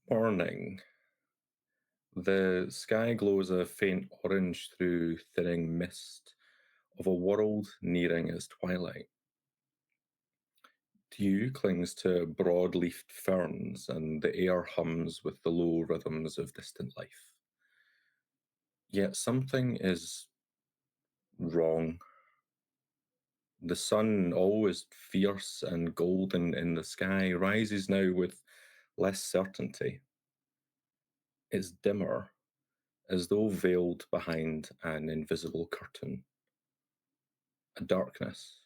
Morning. The sky glows a faint orange through thinning mist of a world nearing its twilight. Dew clings to broad-leafed ferns, and the air hums with the low rhythms of distant life. Yet something is wrong. The sun, always fierce and golden in the sky, rises now with less certainty. It's dimmer, as though veiled behind an invisible curtain. A darkness,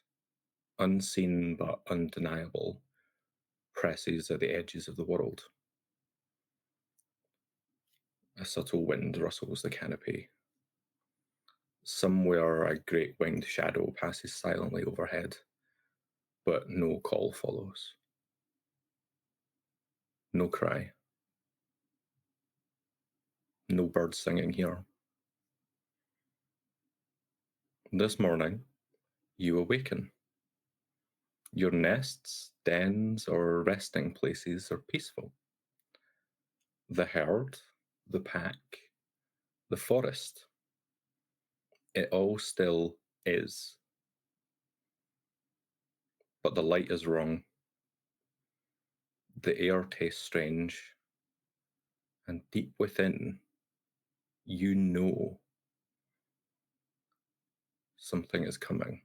unseen but undeniable, presses at the edges of the world. A subtle wind rustles the canopy. Somewhere a great winged shadow passes silently overhead, but no call follows. No cry. No birds singing here. This morning, you awaken. Your nests, dens, or resting places are peaceful. The herd, the pack, the forest, it all still is. But the light is wrong. The air tastes strange, and deep within, you know something is coming.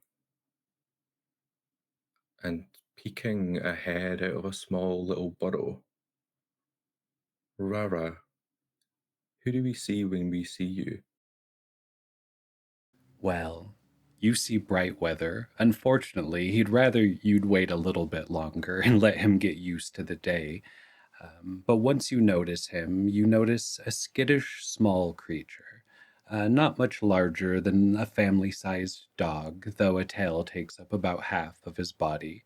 And peeking ahead out of a small little burrow, RahRah, who do we see when we see you? Well, you see Brightweather. Unfortunately, he'd rather you'd wait a little bit longer and let him get used to the day. But once you notice him, you notice a skittish small creature, not much larger than a family-sized dog, though a tail takes up about half of his body.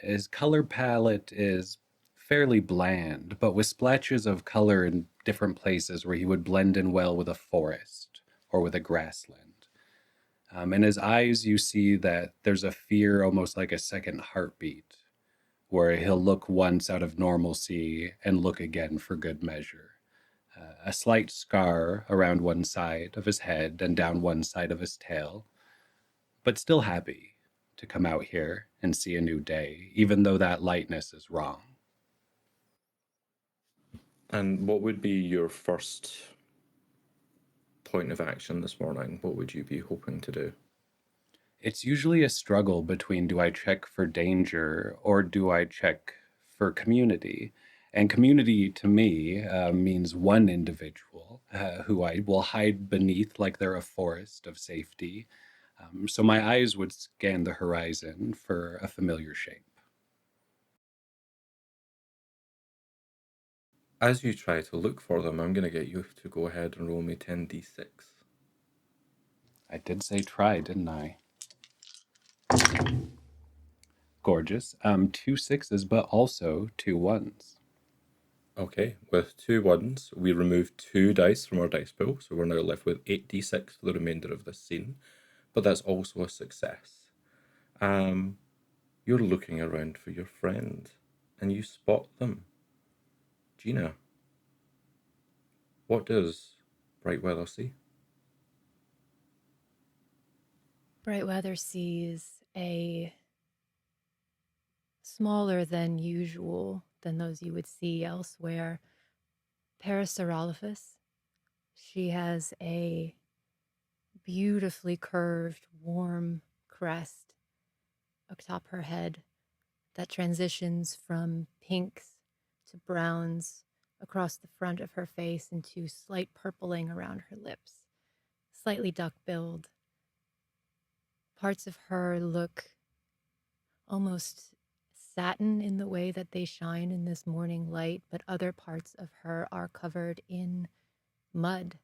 His color palette is fairly bland, but with splashes of color in different places where he would blend in well with a forest or with a grassland. In his eyes, you see that there's a fear almost like a second heartbeat, where he'll look once out of normalcy and look again for good measure. A slight scar around one side of his head and down one side of his tail, but still happy to come out here and see a new day, even though that lightness is wrong. And what would be your first point of action this morning? What would you be hoping to do? It's usually a struggle between do I check for danger or do I check for community? And community to me means one individual who I will hide beneath like they're a forest of safety. So my eyes would scan the horizon for a familiar shape. As you try to look for them, I'm going to get you to go ahead and roll me 10d6. I did say try, didn't I? Gorgeous. Two sixes, but also two ones. Okay, with 2 1s, we remove 2 dice from our dice pool, so we're now left with 8d6 for the remainder of this scene, but that's also a success. You're looking around for your friend, and you spot them. Gina, what does Brightweather see? Brightweather sees a smaller than usual than those you would see elsewhere Parasaurolophus. She has a beautifully curved, warm crest atop her head that transitions from pinks to browns across the front of her face into slight purpling around her lips, slightly duck-billed. Parts of her look almost satin in the way that they shine in this morning light, but other parts of her are covered in mud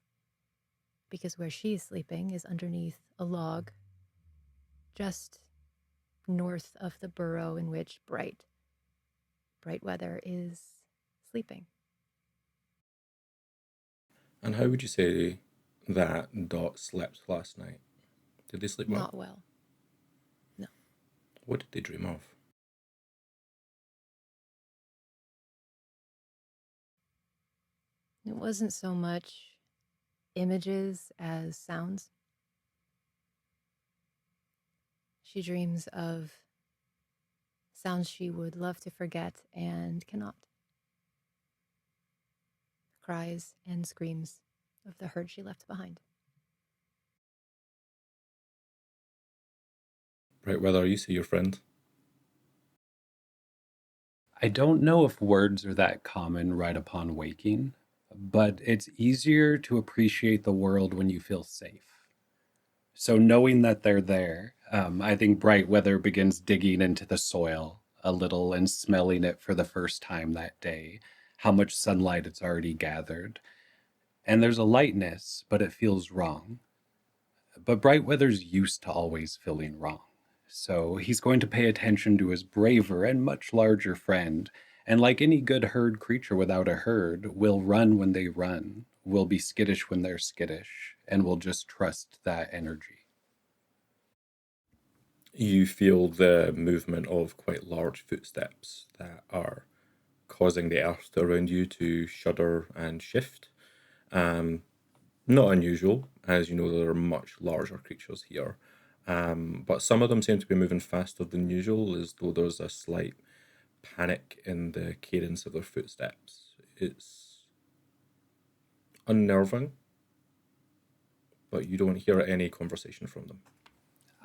because where she is sleeping is underneath a log just north of the burrow in which Brightweather is sleeping. And how would you say that Dot slept last night? Did they sleep well? Not well. No. What did they dream of? It wasn't so much images as sounds. She dreams of sounds she would love to forget and cannot. Cries and screams of the herd she left behind. Brightweather, you see your friend. I don't know if words are that common right upon waking, but it's easier to appreciate the world when you feel safe. So knowing that they're there, I think Brightweather begins digging into the soil a little and smelling it for the first time that day, how much sunlight it's already gathered. And there's a lightness, but it feels wrong. But Brightweather's used to always feeling wrong. So he's going to pay attention to his braver and much larger friend. And like any good herd creature without a herd, will run when they run, will be skittish when they're skittish, and will just trust that energy. You feel the movement of quite large footsteps that are causing the earth around you to shudder and shift. Not unusual, as you know, there are much larger creatures here. But some of them seem to be moving faster than usual, as though there's a slight panic in the cadence of their footsteps. It's unnerving, but you don't hear any conversation from them.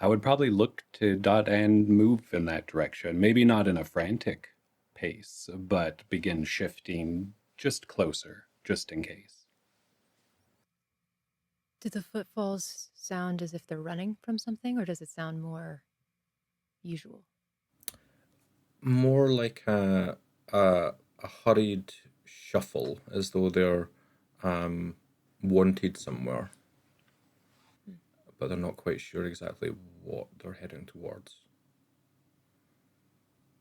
I would probably look to dot and move in that direction. Maybe not in a frantic pace, but begin shifting just closer, just in case. Do the footfalls sound as if they're running from something, or does it sound more usual? More like a hurried shuffle, as though they're wanted somewhere, but they're not quite sure exactly what they're heading towards.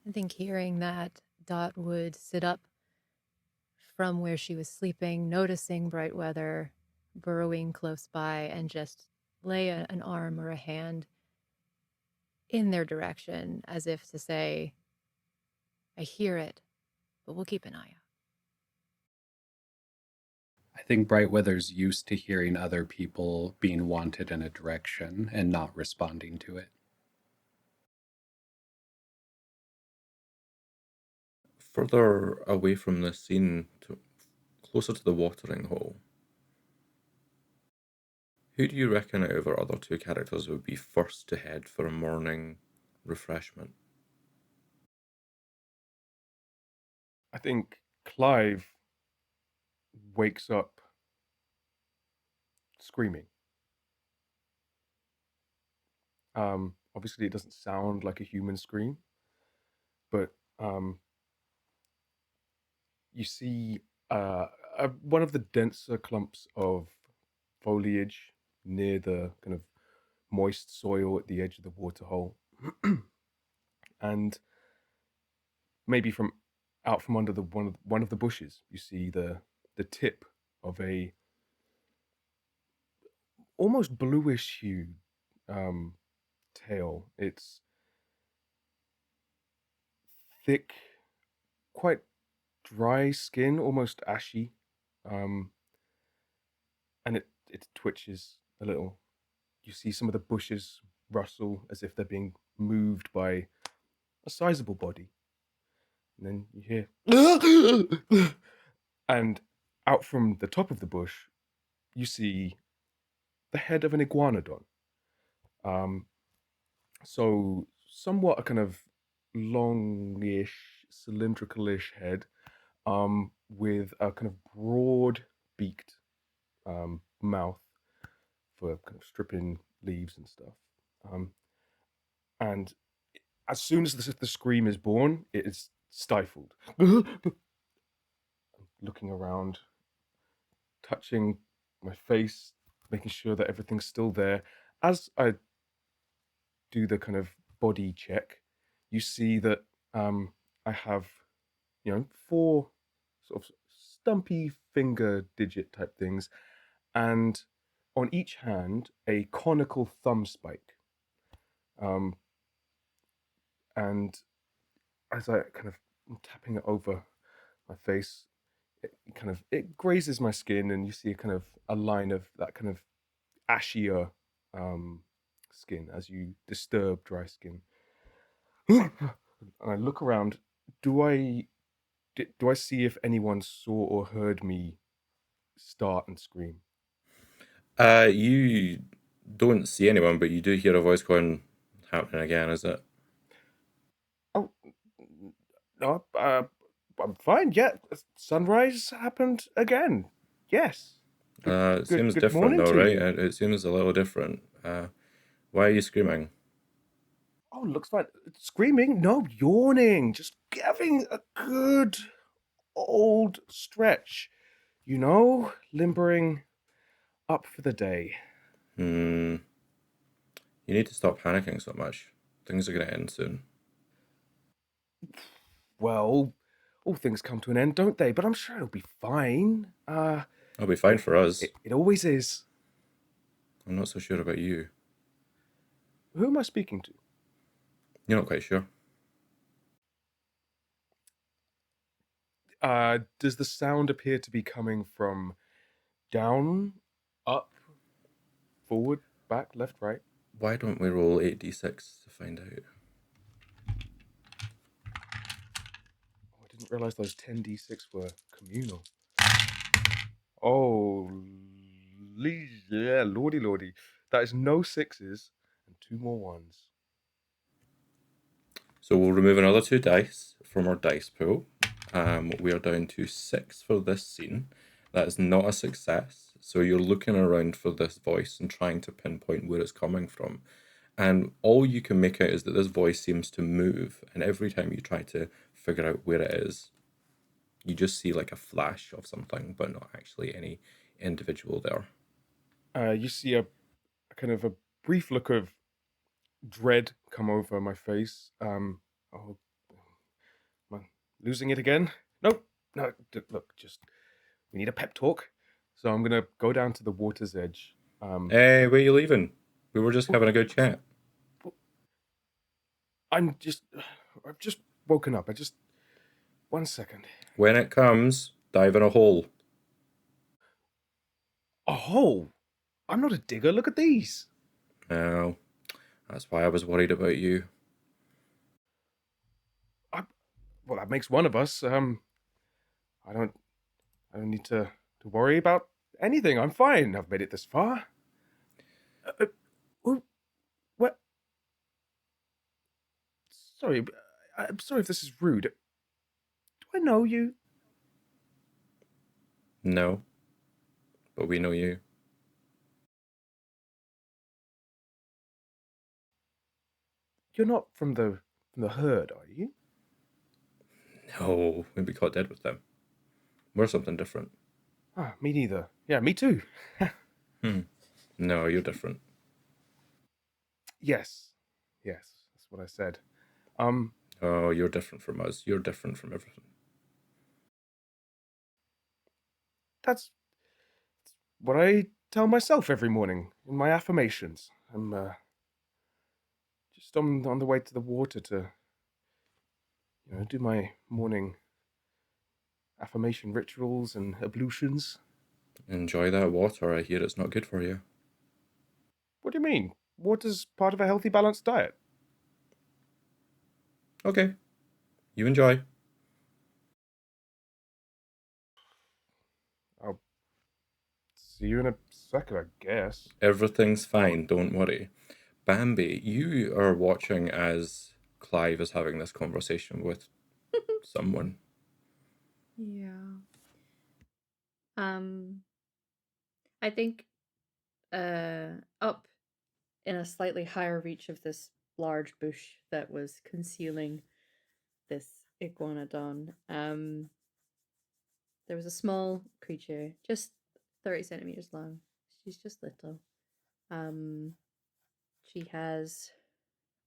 I think hearing that, Dot would sit up from where she was sleeping, noticing Brightweather burrowing close by, and just lay an arm or a hand in their direction as if to say, I hear it, but we'll keep an eye out. I think Brightweather's used to hearing other people being wanted in a direction and not responding to it. Further away from the scene, closer to the watering hole, who do you reckon out of our other two characters would be first to head for a morning refreshment? I think Clive wakes up screaming. Obviously, it doesn't sound like a human scream, but you see one of the denser clumps of foliage near the kind of moist soil at the edge of the waterhole, and maybe from out from under the one of the bushes, you see the tip of a almost bluish hue tail. It's thick, quite dry skin, almost ashy, um, and it twitches a little. You see some of the bushes rustle as if they're being moved by a sizable body, and then you hear, and out from the top of the bush, you see the head of an iguanodon. Um, so somewhat a kind of longish, cylindrical-ish head, with a kind of broad beaked mouth for kind of stripping leaves and stuff. And as soon as the scream is born, it is stifled. Looking around, touching my face, making sure that everything's still there. As I do the kind of body check, you see that I have, four sort of stumpy finger digit type things, and on each hand a conical thumb spike. And as I kind of am tapping it over my face, it grazes my skin, and you see a line of that kind of ashier skin as you disturb dry skin. And I look around. Do I do I see if anyone saw or heard me start and scream? You don't see anyone, but you do hear a voice going, happening again, is it? Oh, no, I'm fine. Yeah, sunrise happened again. Yes. It seems Good different morning though, to right? you. It seems a little different. Why are you screaming? Oh, looks fine. Screaming? No, yawning. Just having a good old stretch. Limbering up for the day. You need to stop panicking so much. Things are going to end soon. Well, all things come to an end, don't they? But I'm sure it'll be fine. It'll be fine for us. It always is. I'm not so sure about you. Who am I speaking to? You're not quite sure. Does the sound appear to be coming from down, up, forward, back, left, right? Why don't we roll 8d6 to find out? Oh, I didn't realize those 10d6 were communal. Oh, yeah, lordy, lordy. That is no sixes and two more ones. So we'll remove another 2 dice from our dice pool. We are down to 6 for this scene. That is not a success. So you're looking around for this voice and trying to pinpoint where it's coming from. And all you can make out is that this voice seems to move. And every time you try to figure out where it is, you just see like a flash of something, but not actually any individual there. You see a kind of a brief look of dread come over my face. Oh, am I losing it again? Nope. No, look, just we need a pep talk. So I'm gonna go down to the water's edge. Hey, where are you leaving? We were just having a good chat. I've just woken up. 1 second. When it comes, dive in a hole. A hole? I'm not a digger. Look at these. No, that's why I was worried about you. Well, that makes one of us. I don't need to worry about anything. I'm fine. I've made it this far. What? Sorry, I'm sorry if this is rude. Do I know you? No, but we know you. You're not from the herd, are you? No, we'd be caught dead with them. We're something different. Ah, me neither. Yeah, me too. No, you're different. Yes, that's what I said. Oh, you're different from us. You're different from everything. That's what I tell myself every morning in my affirmations. I'm just on the way to the water to, do my morning affirmation rituals and ablutions. Enjoy that water. I hear it's not good for you. What do you mean? Water's part of a healthy, balanced diet. Okay, you enjoy. I'll see you in a second, I guess. Everything's fine, don't worry. Bambi, you are watching as Clive is having this conversation with someone. Yeah. I think up in a slightly higher reach of this large bush that was concealing this iguanodon, there was a small creature, just 30 centimeters long. She's just little. She has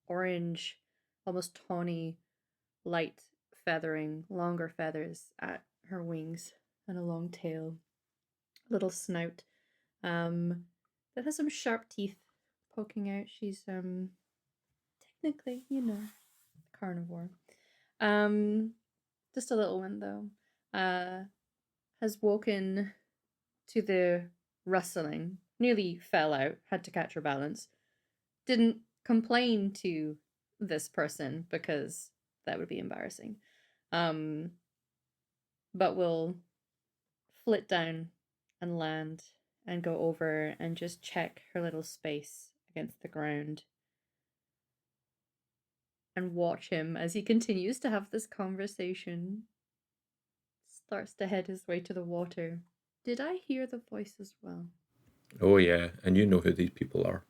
orange, almost tawny, light feathering, longer feathers at her wings, and a long tail, little snout, that has some sharp teeth poking out. She's technically, carnivore. Just a little one though. has woken to the rustling, nearly fell out, had to catch her balance, didn't complain to this person because that would be embarrassing. But will flit down and land and go over and just check her little space against the ground and watch him as he continues to have this conversation. Starts to head his way to the water. Did I hear the voice as well? Oh, yeah, and you know who these people are.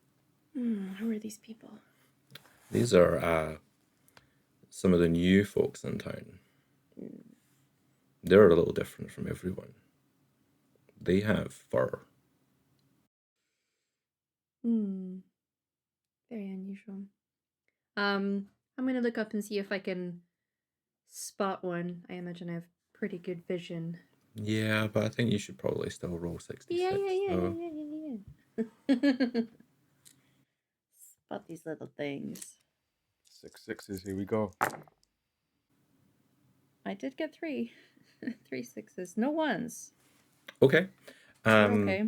Who are these people? These are some of the new folks in town. They're a little different from everyone. They have fur. Very unusual. I'm gonna look up and see if I can spot one. I imagine I have pretty good vision. Yeah, but I think you should probably still roll 66. Yeah. Spot these little things. 6 sixes. Here we go. I did get 3. 3 6s. No 1s. Okay. We're okay.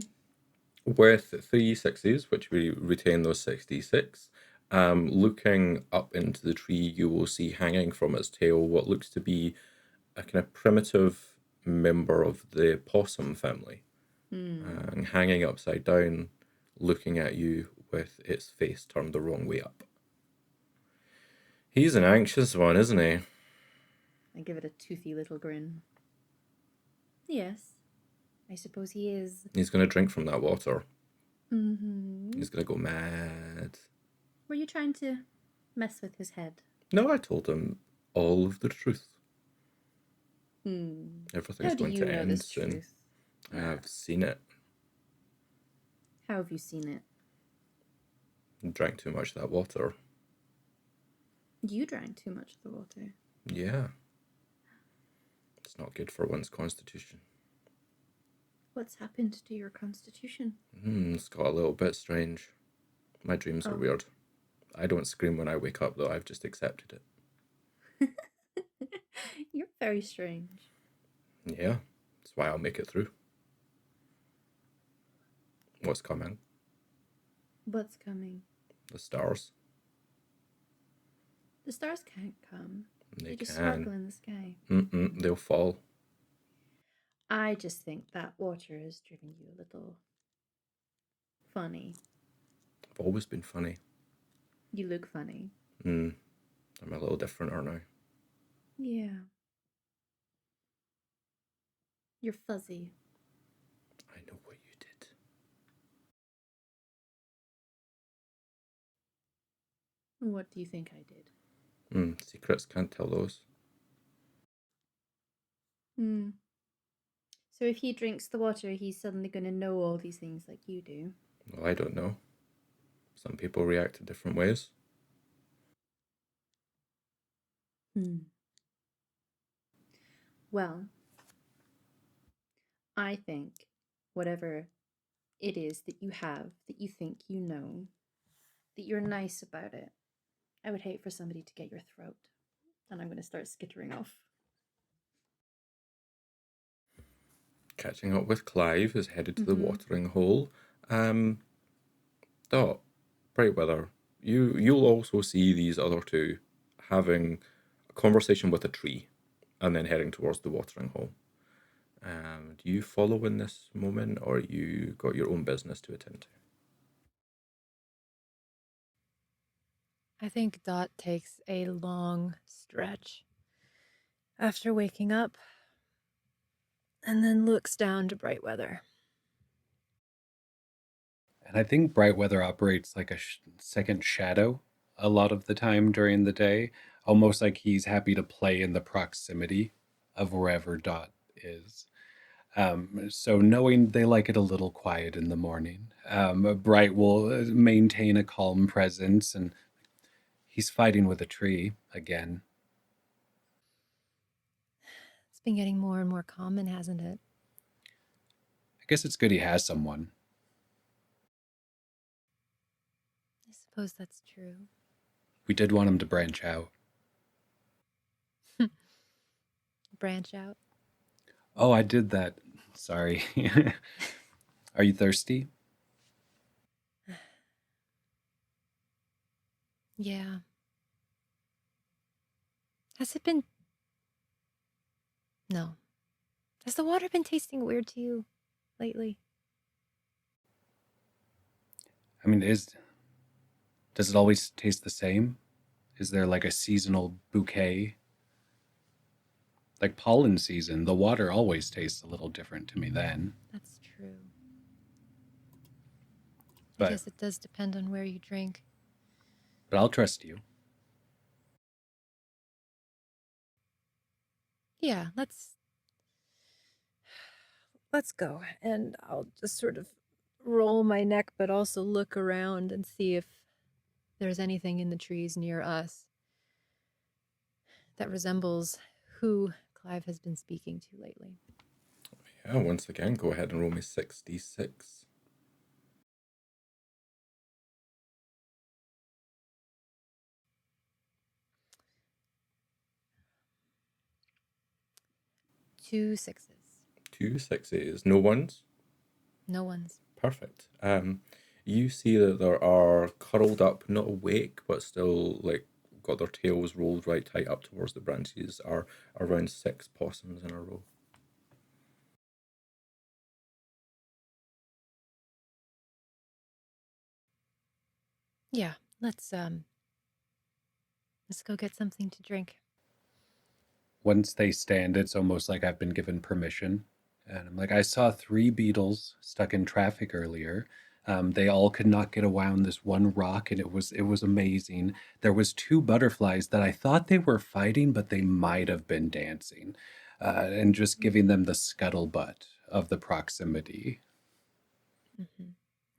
With 3 6s, which we retain those 66, looking up into the tree, you will see hanging from its tail what looks to be a kind of primitive member of the possum family, and hanging upside down, looking at you with its face turned the wrong way up. He's an anxious one, isn't he? I give it a toothy little grin. Yes, I suppose he is. He's going to drink from that water. Mm-hmm. He's going to go mad. Were you trying to mess with his head? No, I told him all of the truth. Everything's Everything's going to end soon. I've seen it. How have you seen it? Drank too much of that water. You drank too much of the water. Yeah. It's not good for one's constitution. What's happened to your constitution? It's got a little bit strange. My dreams are weird. I don't scream when I wake up, though. I've just accepted it. You're very strange. Yeah, that's why I'll make it through. What's coming? What's coming? The stars. The stars can't come. They just can. sparkle in the sky. They'll fall. I just think that water has driven you a little funny. I've always been funny. You look funny. I'm a little different, aren't I? Yeah. You're fuzzy. I know what you did. What do you think I did? Secrets, can't tell those. So if he drinks the water, he's suddenly going to know all these things like you do. Well, I don't know. Some people react to different ways. Well, I think whatever it is that you have, that you think you know, that you're nice about it. I would hate for somebody to get your throat. And I'm going to start skittering off. Catching up with Clive is headed to the watering hole. Brightweather, you'll also see these other two having a conversation with a tree and then heading towards the watering hole. Do you follow in this moment, or you got your own business to attend to? I think Dot takes a long stretch after waking up and then looks down to Brightweather. And I think Brightweather operates like a second shadow a lot of the time during the day, almost like he's happy to play in the proximity of wherever Dot is. So knowing they like it a little quiet in the morning, Bright will maintain a calm presence, and he's fighting with a tree again. It's been getting more and more common, hasn't it? I guess it's good he has someone. I suppose that's true. We did want him to branch out. Branch out? Oh, I did that Sorry. Are you thirsty? Yeah. Has it been. No. Has the water been tasting weird to you lately? I mean, does it always taste the same? Is there like a seasonal bouquet? Like pollen season, the water always tastes a little different to me then. That's true. I But guess it does depend on where you drink. I'll trust you. Yeah, let's go. And I'll just sort of roll my neck, but also look around and see if there's anything in the trees near us that resembles who Clive has been speaking to lately. Yeah, once again, go ahead and roll me 6d6. Two sixes. 2 6s. No ones? No ones. Perfect. You see that there are curled up, not awake, but still like got their tails rolled right tight up towards the branches, are around 6 possums in a row. Yeah, let's go get something to drink. Once they stand, it's almost like I've been given permission. And I'm like, I saw 3 beetles stuck in traffic earlier. They all could not get around this one rock, and it was amazing. There was 2 butterflies that I thought they were fighting, but they might have been dancing, and just giving them the scuttlebutt of the proximity. Mm-hmm.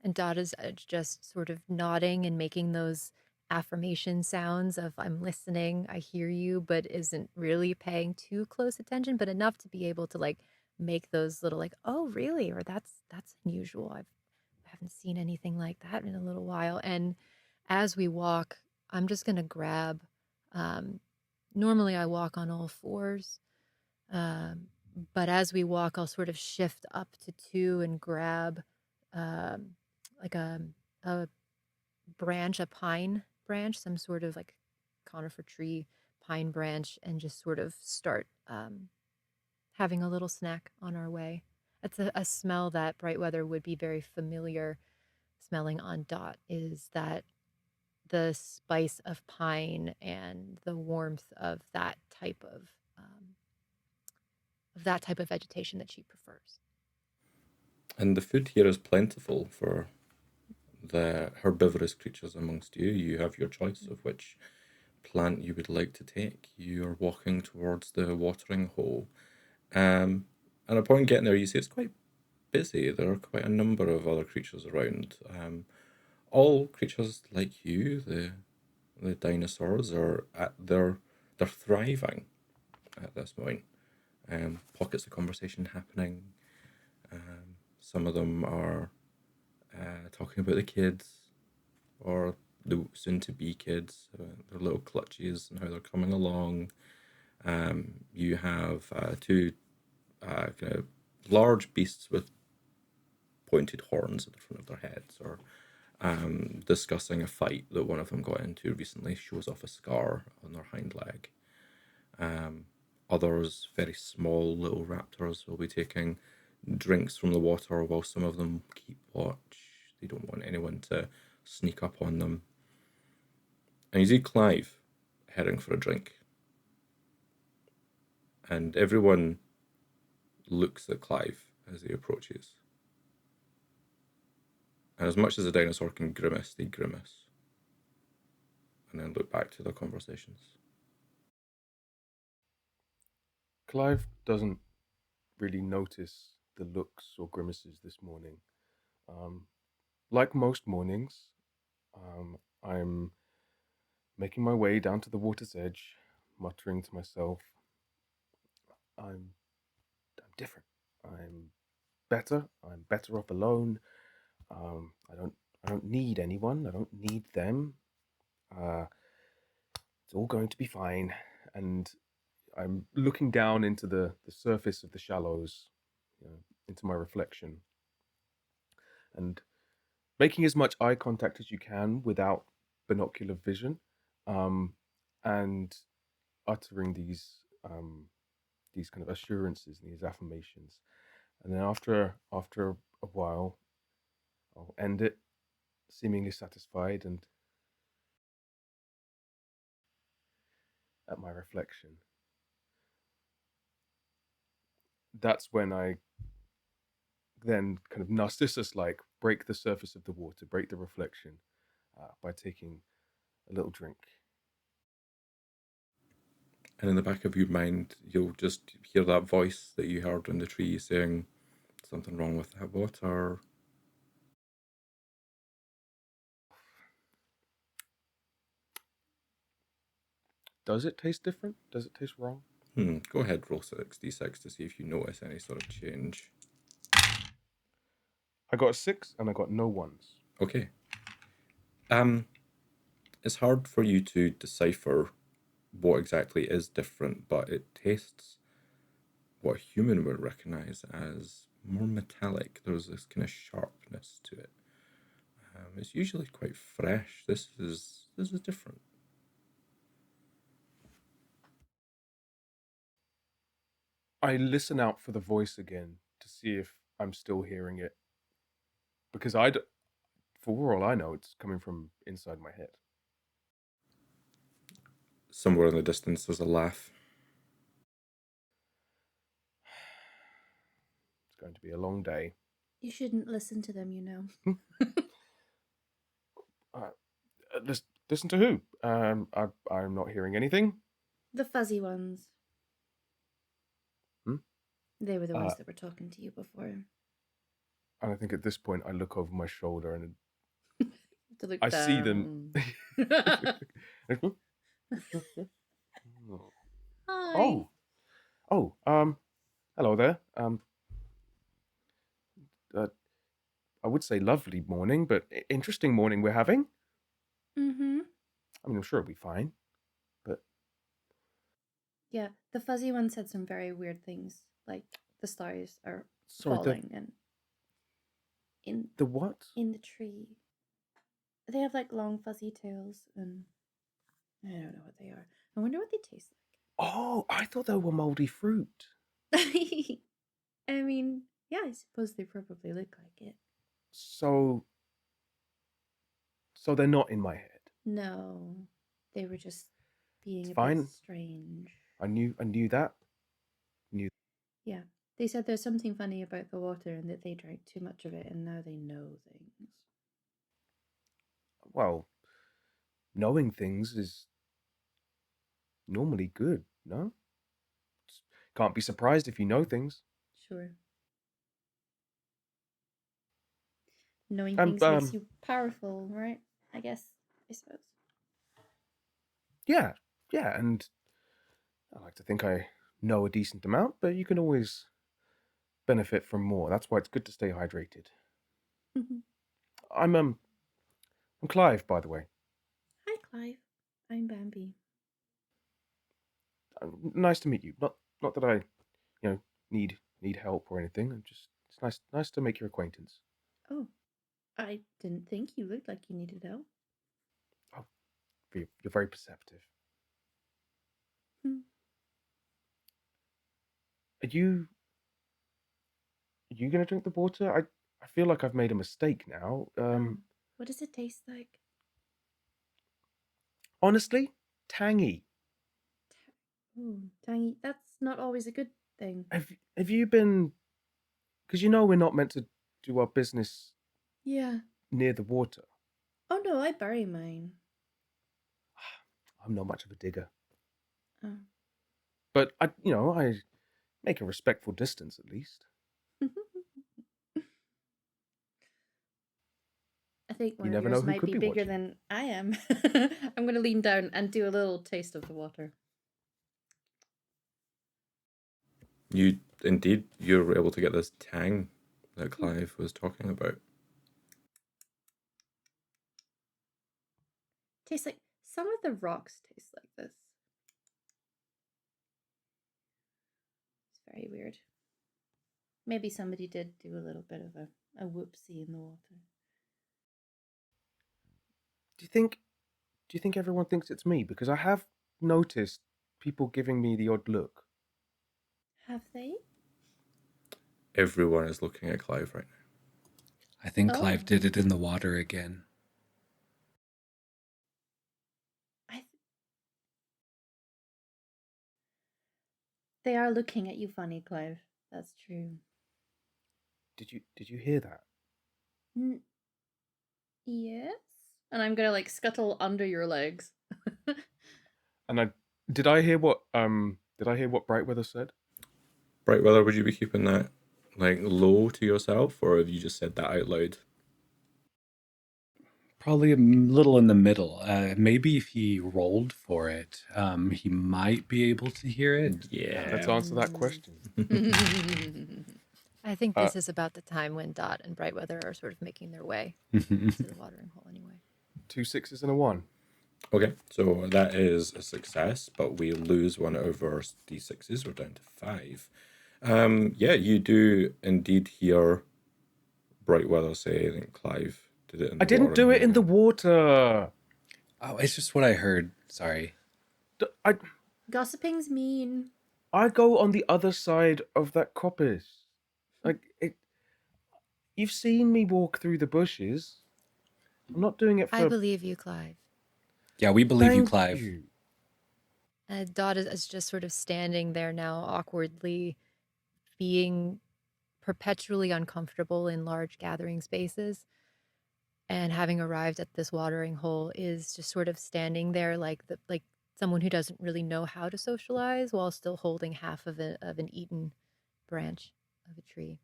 And Dot is just sort of nodding and making those affirmation sounds of I'm listening, I hear you, but isn't really paying too close attention, but enough to be able to like make those little like, oh really? Or that's unusual. I haven't seen anything like that in a little while. And as we walk, I'm just gonna grab normally I walk on all fours. Um, but as we walk, I'll sort of shift up to 2 and grab um, like a branch, a pine branch, some sort of like conifer tree pine branch, and just sort of start having a little snack on our way. That's a smell that Brightweather would be very familiar smelling on Dot, is that the spice of pine and the warmth of that type of vegetation that she prefers. And the food here is plentiful for the herbivorous creatures amongst you. You have your choice of which plant you would like to take. You are walking towards the watering hole. And upon getting there, you see it's quite busy. There are quite a number of other creatures around. All creatures like you, the dinosaurs, are they're thriving at this point. Pockets of conversation happening. Some of them are talking about the kids or the soon-to-be kids, their little clutches and how they're coming along. You have 2 kind of large beasts with pointed horns at the front of their heads, or discussing a fight that one of them got into recently. Shows off a scar on their hind leg. Others, very small little raptors, will be taking drinks from the water while some of them keep watch. They don't want anyone to sneak up on them. And you see Clive heading for a drink. And everyone looks at Clive as he approaches. And as much as a dinosaur can grimace, they grimace. And then look back to their conversations. Clive doesn't really notice the looks or grimaces this morning. Like most mornings, I'm making my way down to the water's edge, muttering to myself, I'm different. I'm better. I'm better off alone. I don't need anyone. I don't need them. Uh, it's all going to be fine. And I'm looking down into the surface of the shallows, you know, into my reflection, and making as much eye contact as you can without binocular vision, and uttering these kind of assurances and these affirmations. And then after a while, I'll end it, seemingly satisfied and at my reflection. That's when I then kind of Narcissus-like break the surface of the water, break the reflection by taking a little drink. And in the back of your mind, you'll just hear that voice that you heard in the tree saying, something wrong with that water. Does it taste different? Does it taste wrong? Go ahead, roll 6d6 to see if you notice any sort of change. I got a 6 and I got no 1s. Okay. It's hard for you to decipher what exactly is different, but it tastes what a human would recognize as more metallic. There's this kind of sharpness to it. It's usually quite fresh. This is different. I listen out for the voice again to see if I'm still hearing it, because for all I know, it's coming from inside my head. Somewhere in the distance, there's a laugh. It's going to be a long day. You shouldn't listen to them, you know. Listen to who? I'm not hearing anything. The fuzzy ones. Hmm? They were the ones that were talking to you before. And I think at this point, I look over my shoulder and To look I down. see them. Hi. Hello there. I would say lovely morning, but interesting morning we're having. Mm-hmm. I mean, I'm sure it'll be fine, but Yeah, the fuzzy one said some very weird things, like the stars are sorry. falling and in The what? in the tree. They have like long fuzzy tails, and I don't know what they are. I wonder what they taste Oh, I thought they were moldy fruit. like. I mean, yeah, I suppose they probably look like it. So they're not in my head. No, they were just being It's a fine. bit strange. I knew that. Yeah, they said there's something funny about the water and that they drank too much of it, and now they know things. Well, knowing things is normally good, no? Can't be surprised if you know things. Sure. Knowing And things makes you powerful, right? I suppose. yeah, and I like to think I know a decent amount, but you can always benefit from more. That's why it's good to stay hydrated. I'm Clive, by the way. Hi, Clive. I'm Bambi. Nice to meet you. Not that I, need help or anything. It's nice to make your acquaintance. Oh, I didn't think you looked like you needed help. Oh, you're very perceptive. Are you gonna drink the water? I feel like I've made a mistake now. What does it taste like? Honestly, tangy. Ooh, tangy. That's not always a good thing. Have you been? Because we're not meant to do our business. Yeah. Near the water. Oh no, I bury mine. I'm not much of a digger. Oh. But I make a respectful distance at least. I think one You of never yours know who might could be be bigger watching. than I am. I'm going to lean down and do a little taste of the water. You're able to get this tang that Clive was talking about. Tastes like some of the rocks taste like this. It's very weird. Maybe somebody did do a little bit of a whoopsie in the water. Do you think everyone thinks it's me? Because I have noticed people giving me the odd look. Have they? Everyone is looking at Clive right now. I think Oh. Clive did it in the water again. They are looking at you funny, Clive. That's true. Did you hear that? Yes. And I'm gonna like scuttle under your legs. And did I hear what Brightweather said? Brightweather, would you be keeping that like low to yourself, or have you just said that out loud? Probably a little in the middle. Maybe if he rolled for it, he might be able to hear it. Yeah. Let's answer that question. I think this is about the time when Dot and Brightweather are sort of making their way to the watering hole anyway. 2 6s and a 1. Okay, so that is a success, but we lose one of our d6s. We're down to 5. Yeah, you do indeed hear Brightweather say, I think Clive did it in the I didn't do it in the water. Oh, it's just what I heard. Sorry. Gossiping's mean. I go on the other side of that coppice. You've seen me walk through the bushes. I'm not doing it for... I believe you, Clive. Yeah, we believe you, Thank Clive. you. Dot is just sort of standing there now, awkwardly, being perpetually uncomfortable in large gathering spaces. And having arrived at this watering hole is just sort of standing there like someone who doesn't really know how to socialize while still holding half of an eaten branch of a tree.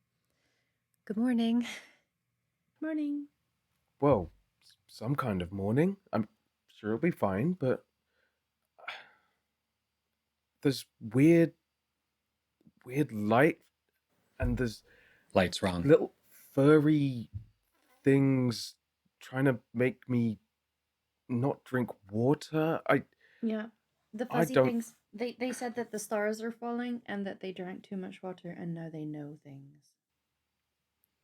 Good morning. Morning. Well, some kind of morning. I'm sure it'll be fine, but there's weird light, and there's Light's wrong. little furry things trying to make me not drink water. Yeah. The I fuzzy don't- things, they said that the stars are falling and that they drank too much water and now they know things.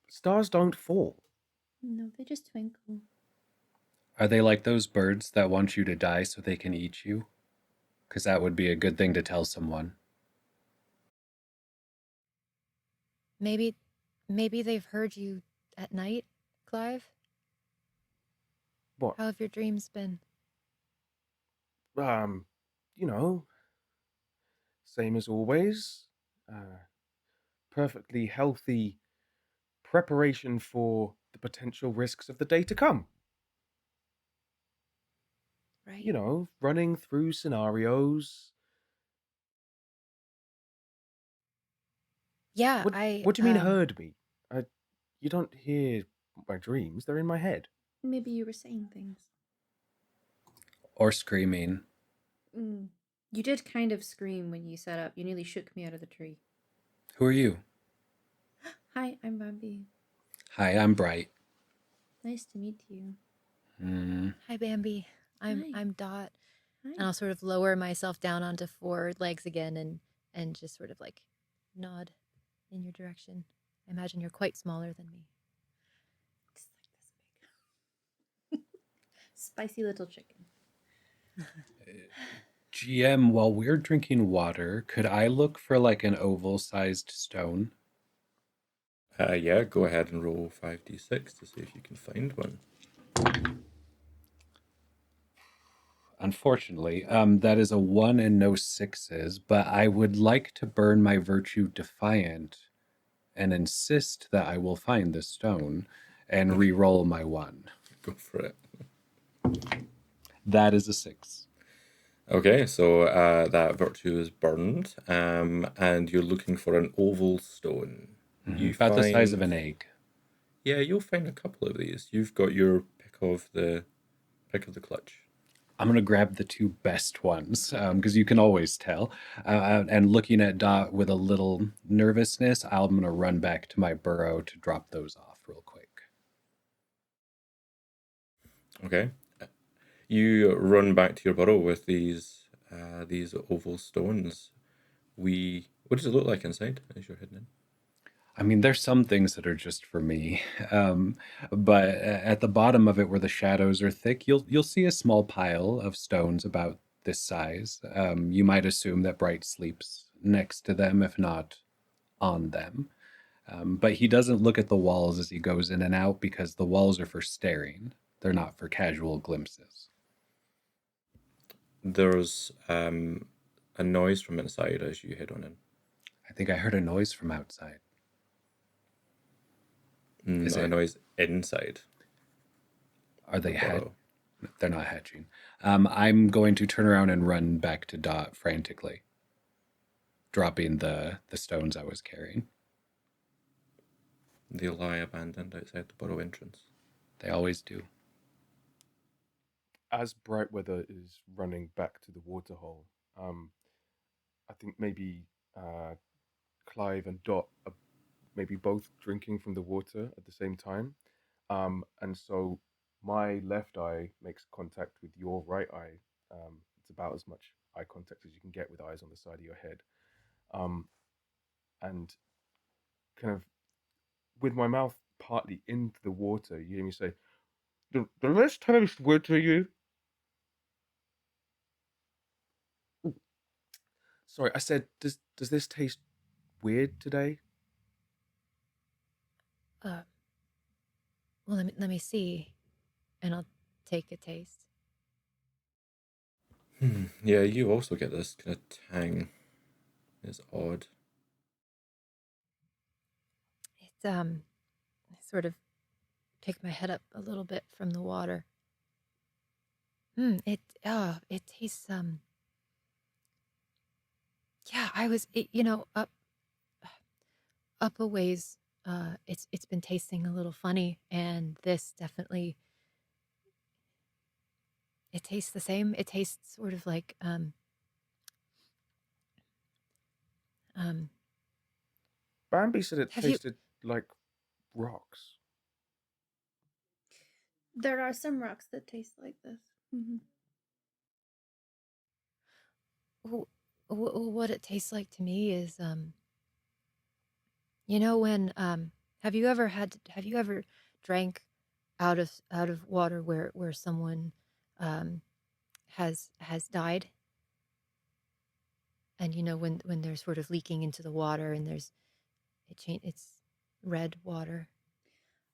Stars don't fall. No, they just twinkle. Are they like those birds that want you to die so they can eat you? Because that would be a good thing to tell someone. Maybe they've heard you at night, Clive? What? How have your dreams been? You know, same as always. Perfectly healthy preparation for the potential risks of the day to come. Right. You know, running through scenarios. Yeah, What do you mean heard me? You don't hear my dreams, they're in my head. Maybe you were saying things. Or screaming. You did kind of scream when you sat up. You nearly shook me out of the tree. Who are you? Hi, I'm Bambi. Hi, I'm Bright. Nice to meet you. Hi, Bambi. Hi. I'm Dot. Hi. And I'll sort of lower myself down onto 4 legs again and just sort of like nod in your direction. I imagine you're quite smaller than me. Just like this big. Spicy little chicken. GM, while we're drinking water, could I look for like an oval-sized stone? Yeah, go ahead and roll 5d6 to see if you can find one. Unfortunately, that is a 1 and no 6s, but I would like to burn my virtue defiant and insist that I will find the stone and re-roll my 1. Go for it. That is a 6. Okay, so that virtue is burned, and you're looking for an oval stone. You About the size of find- an egg. Yeah, you'll find a couple of these. You've got your pick of the clutch. I'm going to grab the 2 best ones, because you can always tell. And looking at Dot with a little nervousness, I'm going to run back to my burrow to drop those off real quick. Okay. You run back to your burrow with these oval stones. What does it look like inside as you're heading in? I mean, there's some things that are just for me, but at the bottom of it, where the shadows are thick, you'll see a small pile of stones about this size. You might assume that Bright sleeps next to them, if not on them. But he doesn't look at the walls as he goes in and out because the walls are for staring; they're not for casual glimpses. There's a noise from inside as you head on in. I think I heard a noise from outside. Is A it? noise inside. Are they Burrow. They're not hatching. I'm going to turn around and run back to Dot frantically, dropping the stones I was carrying. They lie abandoned outside the burrow entrance. They always do. As Brightweather is running back to the waterhole, I think maybe Clive and Dot are maybe both drinking from the water at the same time. And so my left eye makes contact with your right eye. It's about as much eye contact as you can get with eyes on the side of your head. And kind of with my mouth partly into the water, you hear me say, "Does this taste weird to you?" Sorry, I said, does this taste weird today? Well, let me see, and I'll take a taste. Yeah, you also get this kind of tang. It's odd. It's I sort of pick my head up a little bit from the water. It tastes yeah, up a ways. It's been tasting a little funny, and this definitely it tastes the same. It tastes sort of like Bambi said it have you tasted like rocks. There are some rocks that taste like this. what it tastes like to me is you know when have you ever drank out of water where someone has died, and you know when they're sort of leaking into the water and it's red water.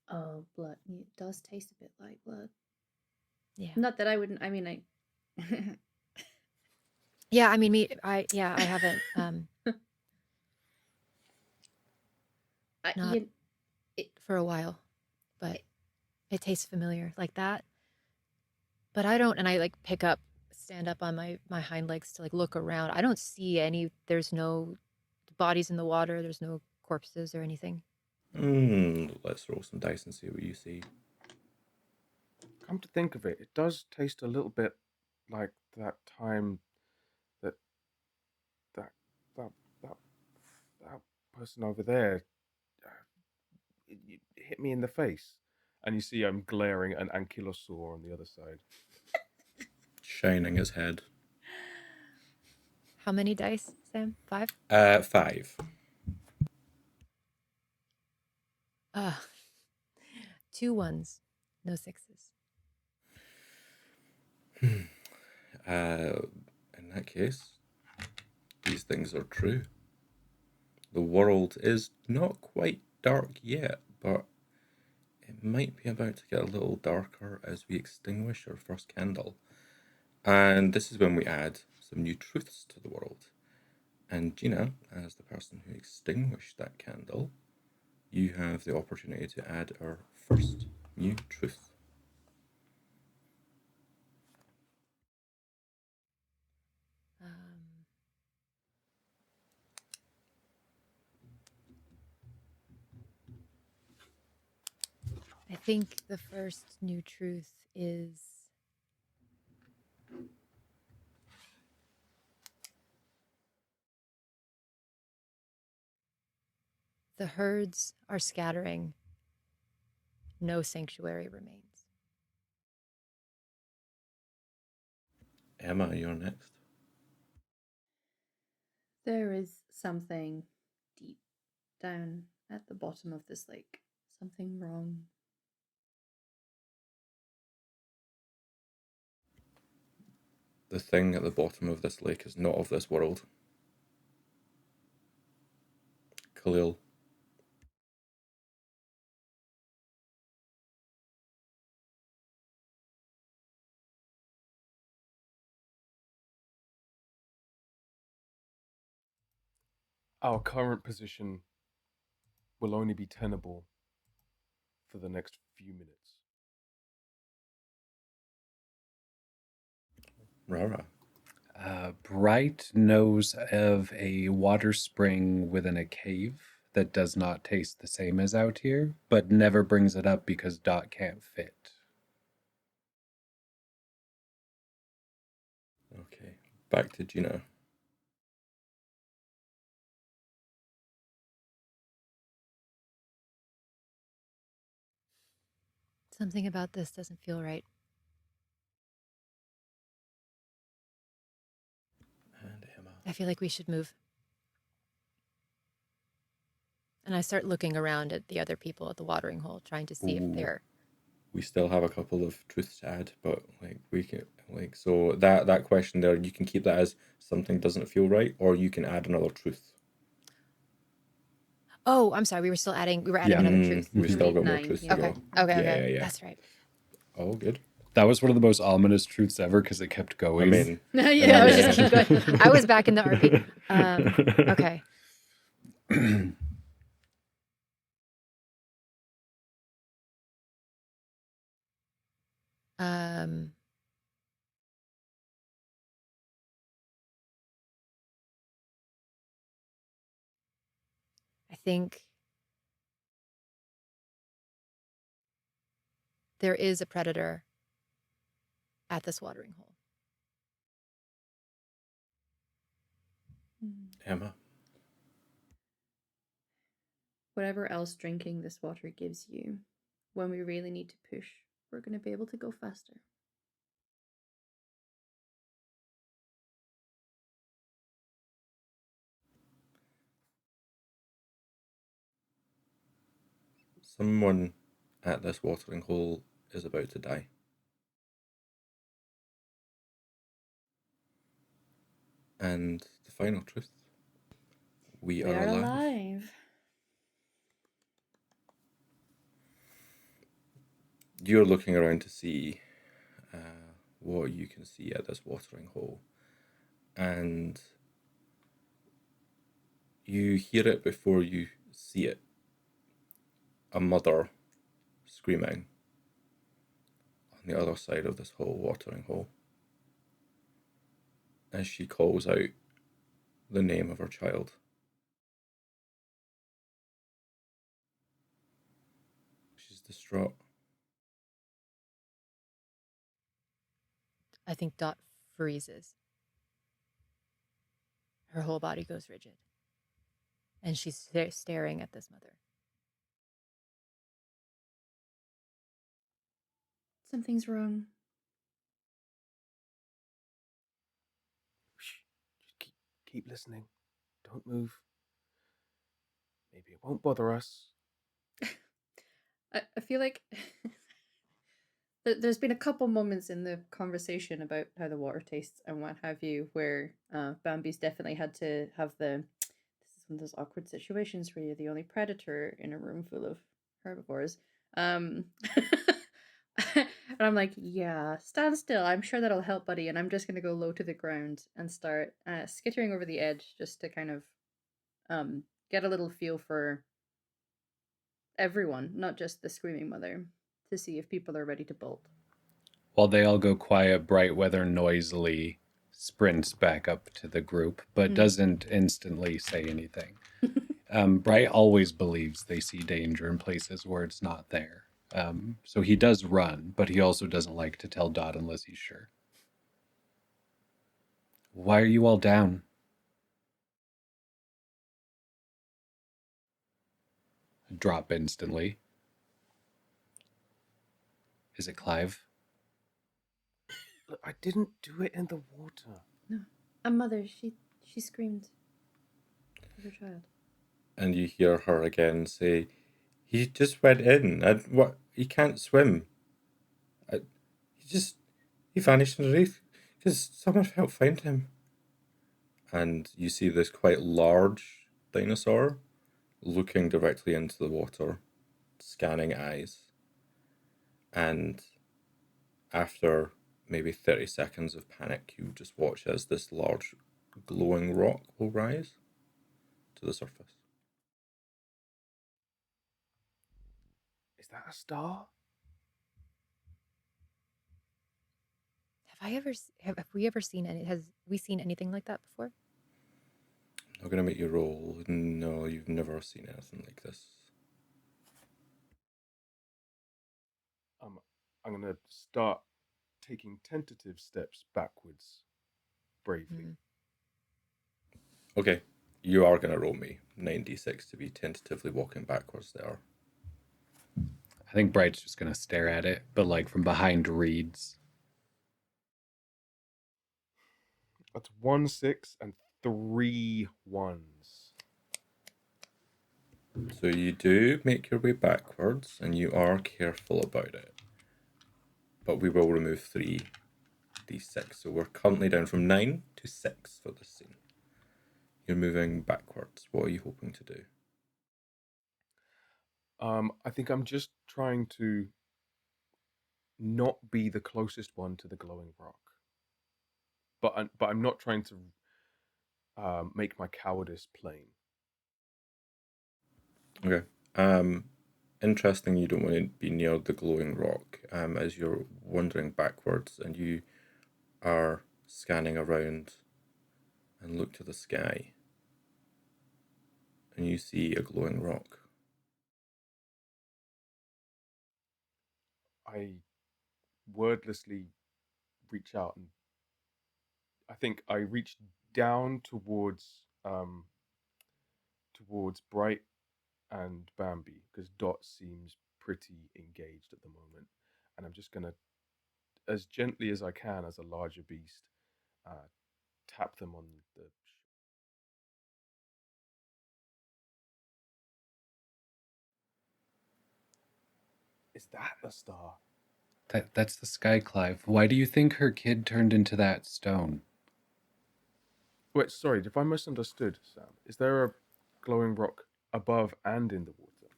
Oh, blood. It does taste a bit like blood. Yeah. Not that I wouldn't. I mean, Yeah, I mean I haven't not for a while, but it tastes familiar like that. But I don't, and I like stand up on my hind legs to like look around. I don't see any. There's no bodies in the water. There's no corpses or anything. Let's roll some dice and see what you see. Come to think of it, it does taste a little bit like that time that that that that, that person over there it hit me in the face, and you see I'm glaring at an ankylosaur on the other side. Shining his head. How many dice, Sam? 5? 5. 2 1s, no 6s. In that case, these things are true. The world is not quite dark yet, but it might be about to get a little darker as we extinguish our first candle. And this is when we add some new truths to the world. And Gina, as the person who extinguished that candle, you have the opportunity to add our first new truth. I think the first new truth is the herds are scattering. No sanctuary remains. Emma, you're next. there is something deep down at the bottom of this lake. Something wrong. The thing at the bottom of this lake is not of this world. Khalil. Our current position will only be tenable for the next few minutes. RahRah. Bright knows of a water spring within a cave that does not taste the same as out here, but never brings it up because Dot can't fit. Okay, back to Gina. Something about this doesn't feel right. And Emma. I feel like we should move. And I start looking around at the other people at the watering hole, trying to see if they're... We still have a couple of truths to add, but like we can so that question there, you can keep that as something doesn't feel right, or you can add another truth. Oh, I'm sorry. We were adding another truth. We still got more 9, truths yeah. to Okay. go. Okay. Yeah. That's right. All good. That was one of the most ominous truths ever because it kept going. I mean, Yeah, I was just keep going. I was back in the RP. Okay. I think there is a predator at this watering hole. Emma. Whatever else drinking this water gives you, when we really need to push, we're going to be able to go faster. Someone at this watering hole is about to die. And the final truth. We are alive. You're looking around to see what you can see at this watering hole. And you hear it before you see it. A mother screaming on the other side of this whole watering hole as she calls out the name of her child. She's distraught. I think Dot freezes. Her whole body goes rigid. And she's staring at this mother. Something's wrong. Shh. Just keep listening. Don't move. Maybe it won't bother us. I feel like there's been a couple moments in the conversation about how the water tastes and what have you, where Bambi's definitely had to have this is one of those awkward situations where you're the only predator in a room full of herbivores. And I'm like, yeah, stand still. I'm sure that'll help, buddy. And I'm just gonna go low to the ground and start skittering over the edge just to kind of get a little feel for everyone, not just the screaming mother, to see if people are ready to bolt. While they all go quiet, Brightweather noisily sprints back up to the group, but doesn't instantly say anything. Bright always believes they see danger in places where it's not there. So he does run, but he also doesn't like to tell Dot unless he's sure. Why are you all down? Drop instantly. Is it Clive? Look, I didn't do it in the water. No. A mother, she screamed for her child. And you hear her again say, "He just went in. What? He can't swim. I, he vanished in the reef because someone helped find him." And you see this quite large dinosaur looking directly into the water, scanning eyes. And after maybe 30 seconds of panic, you just watch as this large glowing rock will rise to the surface. Is that a star? Have we ever seen any? Has we seen anything like that before? I'm not going to make you roll. No, you've never seen anything like this. I'm going to start taking tentative steps backwards bravely. Okay, you are going to roll me 9d6 to be tentatively walking backwards there. I think Bright's just going to stare at it, but like from behind reeds. That's 1 6 and 3 1s. So you do make your way backwards and you are careful about it. But we will remove 3d6. So we're currently down from 9 to 6 for this scene. You're moving backwards. What are you hoping to do? I think I'm just trying to not be the closest one to the glowing rock. But I'm not trying to make my cowardice plain. Okay. Interesting you don't want to be near the glowing rock as you're wandering backwards and you are scanning around and look to the sky and you see a glowing rock. I wordlessly reach out and I think I reach down towards Bright and Bambi because Dot seems pretty engaged at the moment, and I'm just gonna, as gently as I can, as a larger beast, tap them on the. Is that a star? That's the sky, Clive. Why do you think her kid turned into that stone? Wait, sorry, if I misunderstood, Sam, is there a glowing rock above and in the water?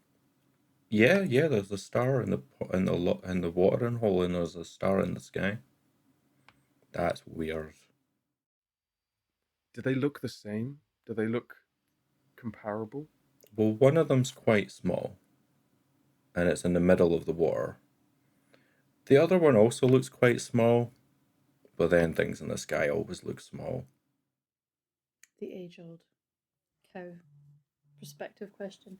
Yeah, there's a star in the watering hole and there's a star in the sky. That's weird. Do they look the same? Do they look comparable? Well, one of them's quite small and it's in the middle of the water. The other one also looks quite small, but then things in the sky always look small. The age-old cow perspective question.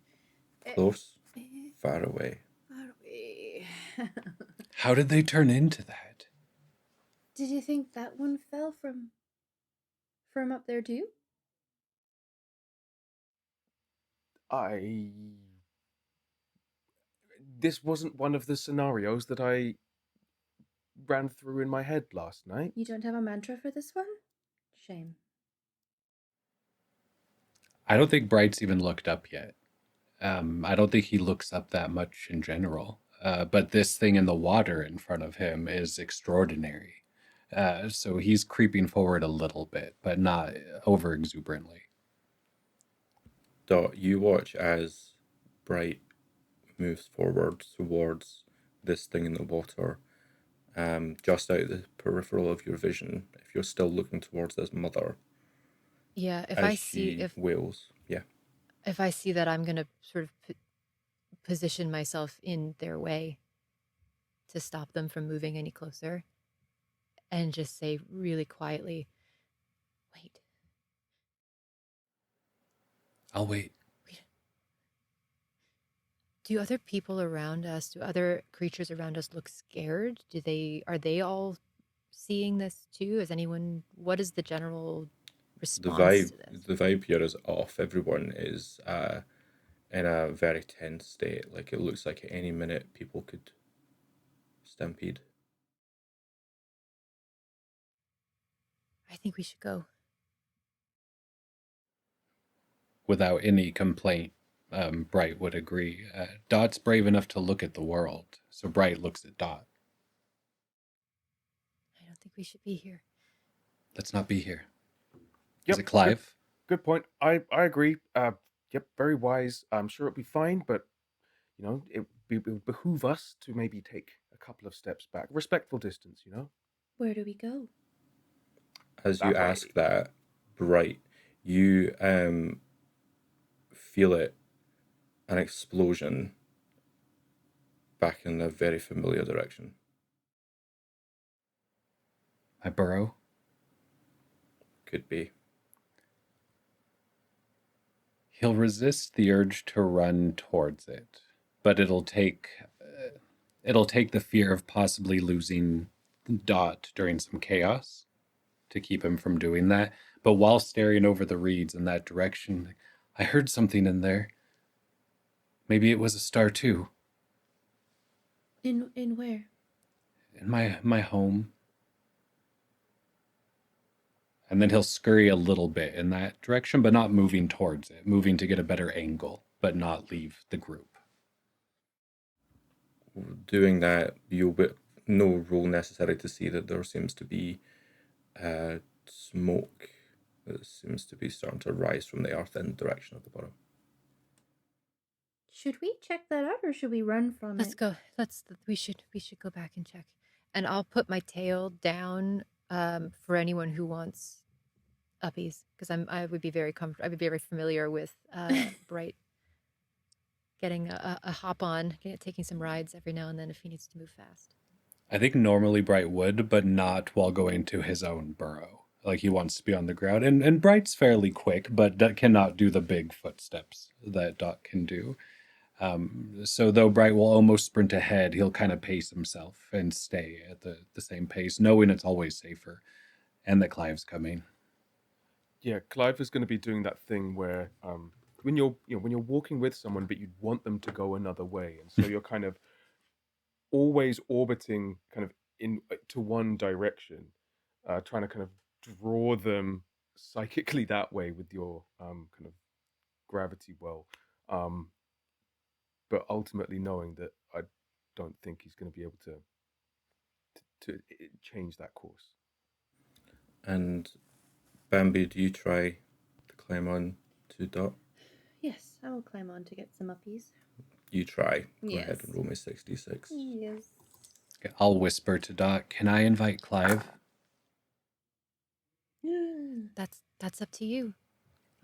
Close, far away. Far away. How did they turn into that? Did you think that one fell from up there too? This wasn't one of the scenarios that I ran through in my head last night. You don't have a mantra for this one? Shame. I don't think Bright's even looked up yet. I don't think he looks up that much in general. But this thing in the water in front of him is extraordinary. So he's creeping forward a little bit, but not over exuberantly. Dot, you watch as Bright moves forward towards this thing in the water, just out the peripheral of your vision. If you're still looking towards this mother, Yeah, wails, yeah. if I see that, I'm gonna sort of position myself in their way to stop them from moving any closer, and just say really quietly, "Wait, I'll wait. wait. Do other people around us, do other creatures around us look scared? Are they all seeing this too? What is the general response to this? The vibe here is off. Everyone is in a very tense state. Like it looks like at any minute people could stampede. I think we should go." without any complaint, Bright would agree. Dot's brave enough to look at the world, so Bright looks at Dot. I don't think we should be here. Let's not be here. Yep, Is it Clive? Good point. I agree. Yep, very wise. I'm sure it'll be fine, but it would behoove us to maybe take a couple of steps back, respectful distance. Where do we go? As you ask that, Bright, you feel it, an explosion back in a very familiar direction. My burrow? Could be. He'll resist the urge to run towards it, but it'll take the fear of possibly losing Dot during some chaos to keep him from doing that. But while staring over the reeds in that direction, I heard something in there. Maybe it was a star too. In where? In my home. And then he'll scurry a little bit in that direction, but not moving towards it, moving to get a better angle, but not leave the group. Doing that, you'll be no roll necessary to see that there seems to be smoke that seems to be starting to rise from the earth in the direction of the burrow. Should we check that out, or should we run from Let's it? go. We should go back and check. And I'll put my tail down for anyone who wants uppies, because I would be very comfortable. I would be very familiar with Bright getting a hop on, taking some rides every now and then if he needs to move fast. I think normally Bright would, but not while going to his own burrow. Like he wants to be on the ground. And Bright's fairly quick, but that cannot do the big footsteps that Dot can do. So though Bright will almost sprint ahead, he'll kind of pace himself and stay at the same pace, knowing it's always safer and that Clive's coming. Yeah, Clive is going to be doing that thing where when you're walking with someone, but you'd want them to go another way, and so you're kind of always orbiting kind of to one direction, trying to kind of draw them psychically that way with your kind of gravity well, but ultimately knowing that I don't think he's going to be able to change that course. And Bambi, do you try to climb on to Dot? Yes, I will climb on to get some uppies. You try. Go Yes. ahead and roll me 66. Yes. I'll whisper to Dot, can I invite Clive? That's up to you.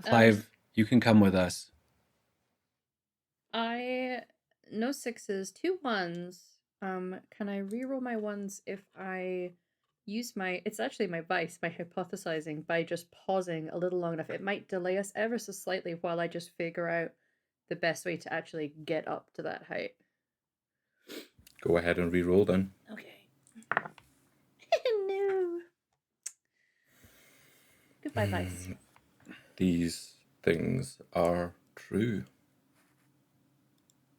Clive, you can come with us. No sixes, 2 1s. Can I reroll my ones if I use it's actually my vice, my hypothesizing, by just pausing a little long enough. It might delay us ever so slightly while I just figure out the best way to actually get up to that height. Go ahead and re-roll then. Okay. No. Goodbye, vice. These things are true.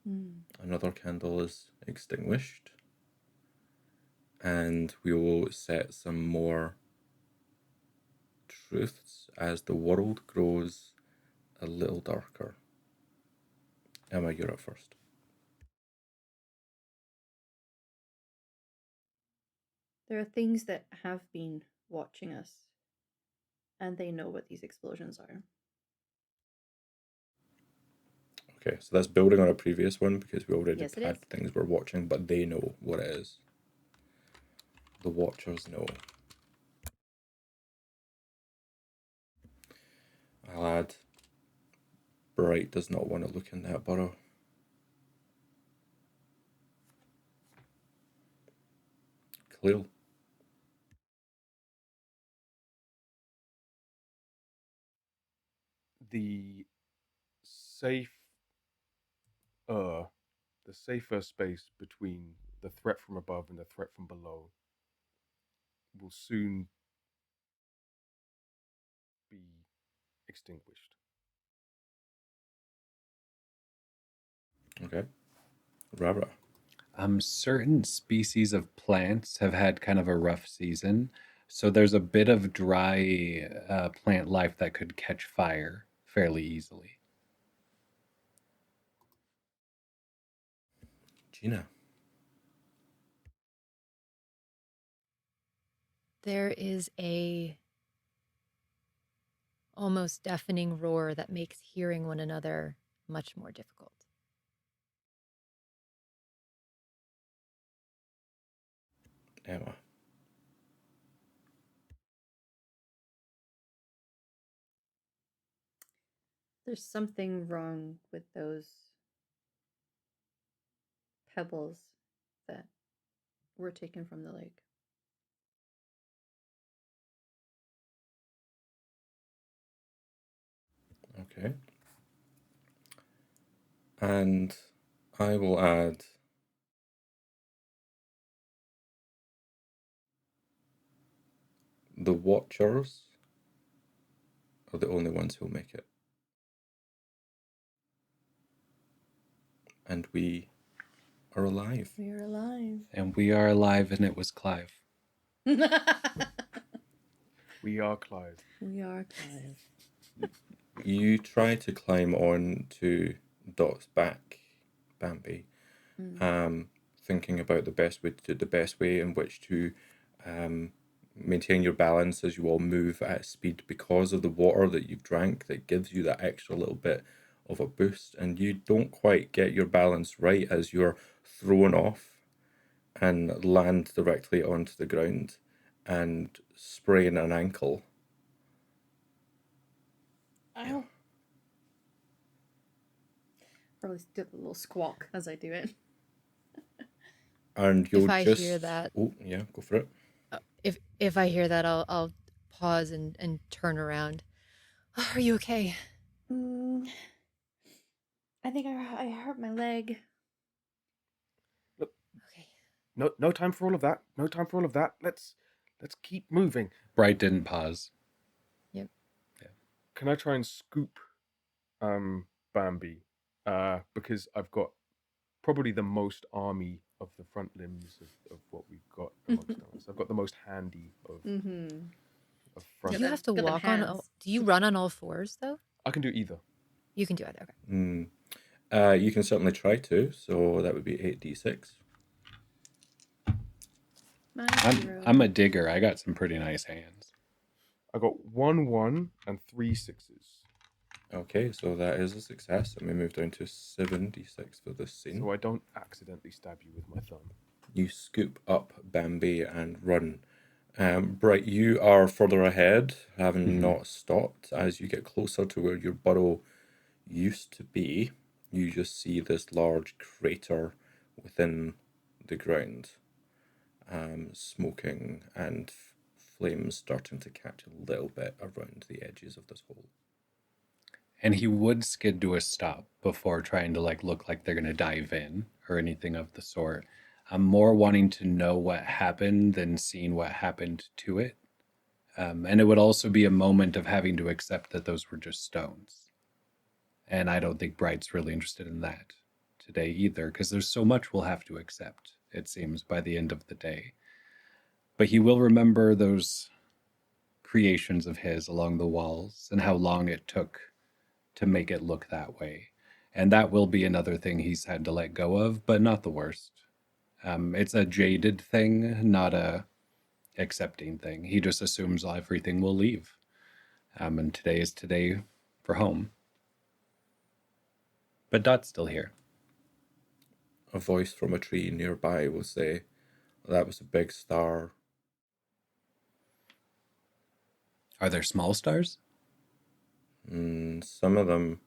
Mm. Another candle is extinguished. And we will set some more truths as the world grows a little darker. Emma, you're up first. There are things that have been watching us, and they know what these explosions are. Okay, so that's building on a previous one because we already Yes, it had is. things we're watching, but they know what it is. The Watchers know. I'll add, Bright does not want to look in that burrow. Khalil. The safer space between the threat from above and the threat from below will soon be extinguished. Okay. RahRah. Certain species of plants have had kind of a rough season. So there's a bit of dry plant life that could catch fire fairly easily. Gina. There is a almost deafening roar that makes hearing one another much more difficult. Emma. There's something wrong with those pebbles that were taken from the lake. Okay. And I will add the Watchers are the only ones who'll make it. And we are alive. We're alive. And we are alive, and it was Clive. We are Clive. We are Clive. You try to climb on to Dot's back, Bambi, thinking about the best way in which to maintain your balance as you all move at speed because of the water that you've drank that gives you that extra little bit of a boost, and you don't quite get your balance right as you're thrown off and land directly onto the ground and sprain an ankle. Ow. Probably do a little squawk as I do it. And you'll If I just hear that, oh yeah, go for it. if I hear that, I'll pause and turn around. Oh, are you okay? I think I hurt my leg. Okay. No time for all of that. No time for all of that. Let's keep moving. Bright didn't pause. Yep. Yeah. Can I try and scoop Bambi? Because I've got probably the most army of the front limbs of what we've got amongst us. I've got the most handy of front. Do you have to Got them walk on? hands. Do you run on all fours though? I can do either. You can do either. Okay. You can certainly try to, so that would be 8d6. I'm a digger. I got some pretty nice hands. I got 1 and 3 6s. Okay, so that is a success, and we move down to 7d6 for this scene. So I don't accidentally stab you with my thumb. You scoop up Bambi and run. Bright, you are further ahead, having not stopped. As you get closer to where your burrow used to be, you just see this large crater within the ground, smoking and flames starting to catch a little bit around the edges of this hole. And he would skid to a stop before trying to look like they're going to dive in or anything of the sort. I'm more wanting to know what happened than seeing what happened to it. And it would also be a moment of having to accept that those were just stones. And I don't think Bright's really interested in that today either, because there's so much we'll have to accept, it seems, by the end of the day. But he will remember those creations of his along the walls and how long it took to make it look that way. And that will be another thing he's had to let go of, but not the worst. It's a jaded thing, not a accepting thing. He just assumes everything will leave. And today is today for home. But Dot's still here. A voice from a tree nearby will say, "That was a big star." Are there small stars? Some of them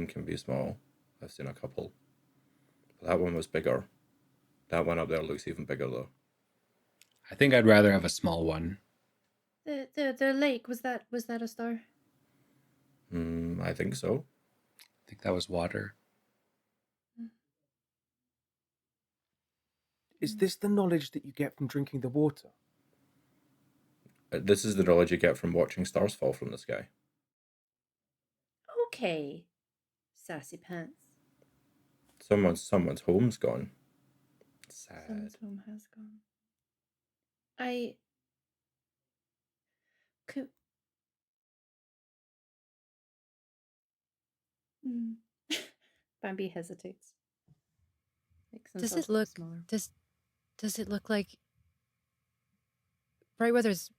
can be small. I've seen a couple. But that one was bigger. That one up there looks even bigger though. I think I'd rather have a small one. The lake, was that a star? I think so. I think that was water. Is this the knowledge that you get from drinking the water? This is the knowledge you get from watching stars fall from the sky. Okay. Sassy pants. Someone's home's gone. Sad. Someone's home has gone. Mm. Bambi hesitates. Makes Does themselves it look smaller. does it look like Brightweather's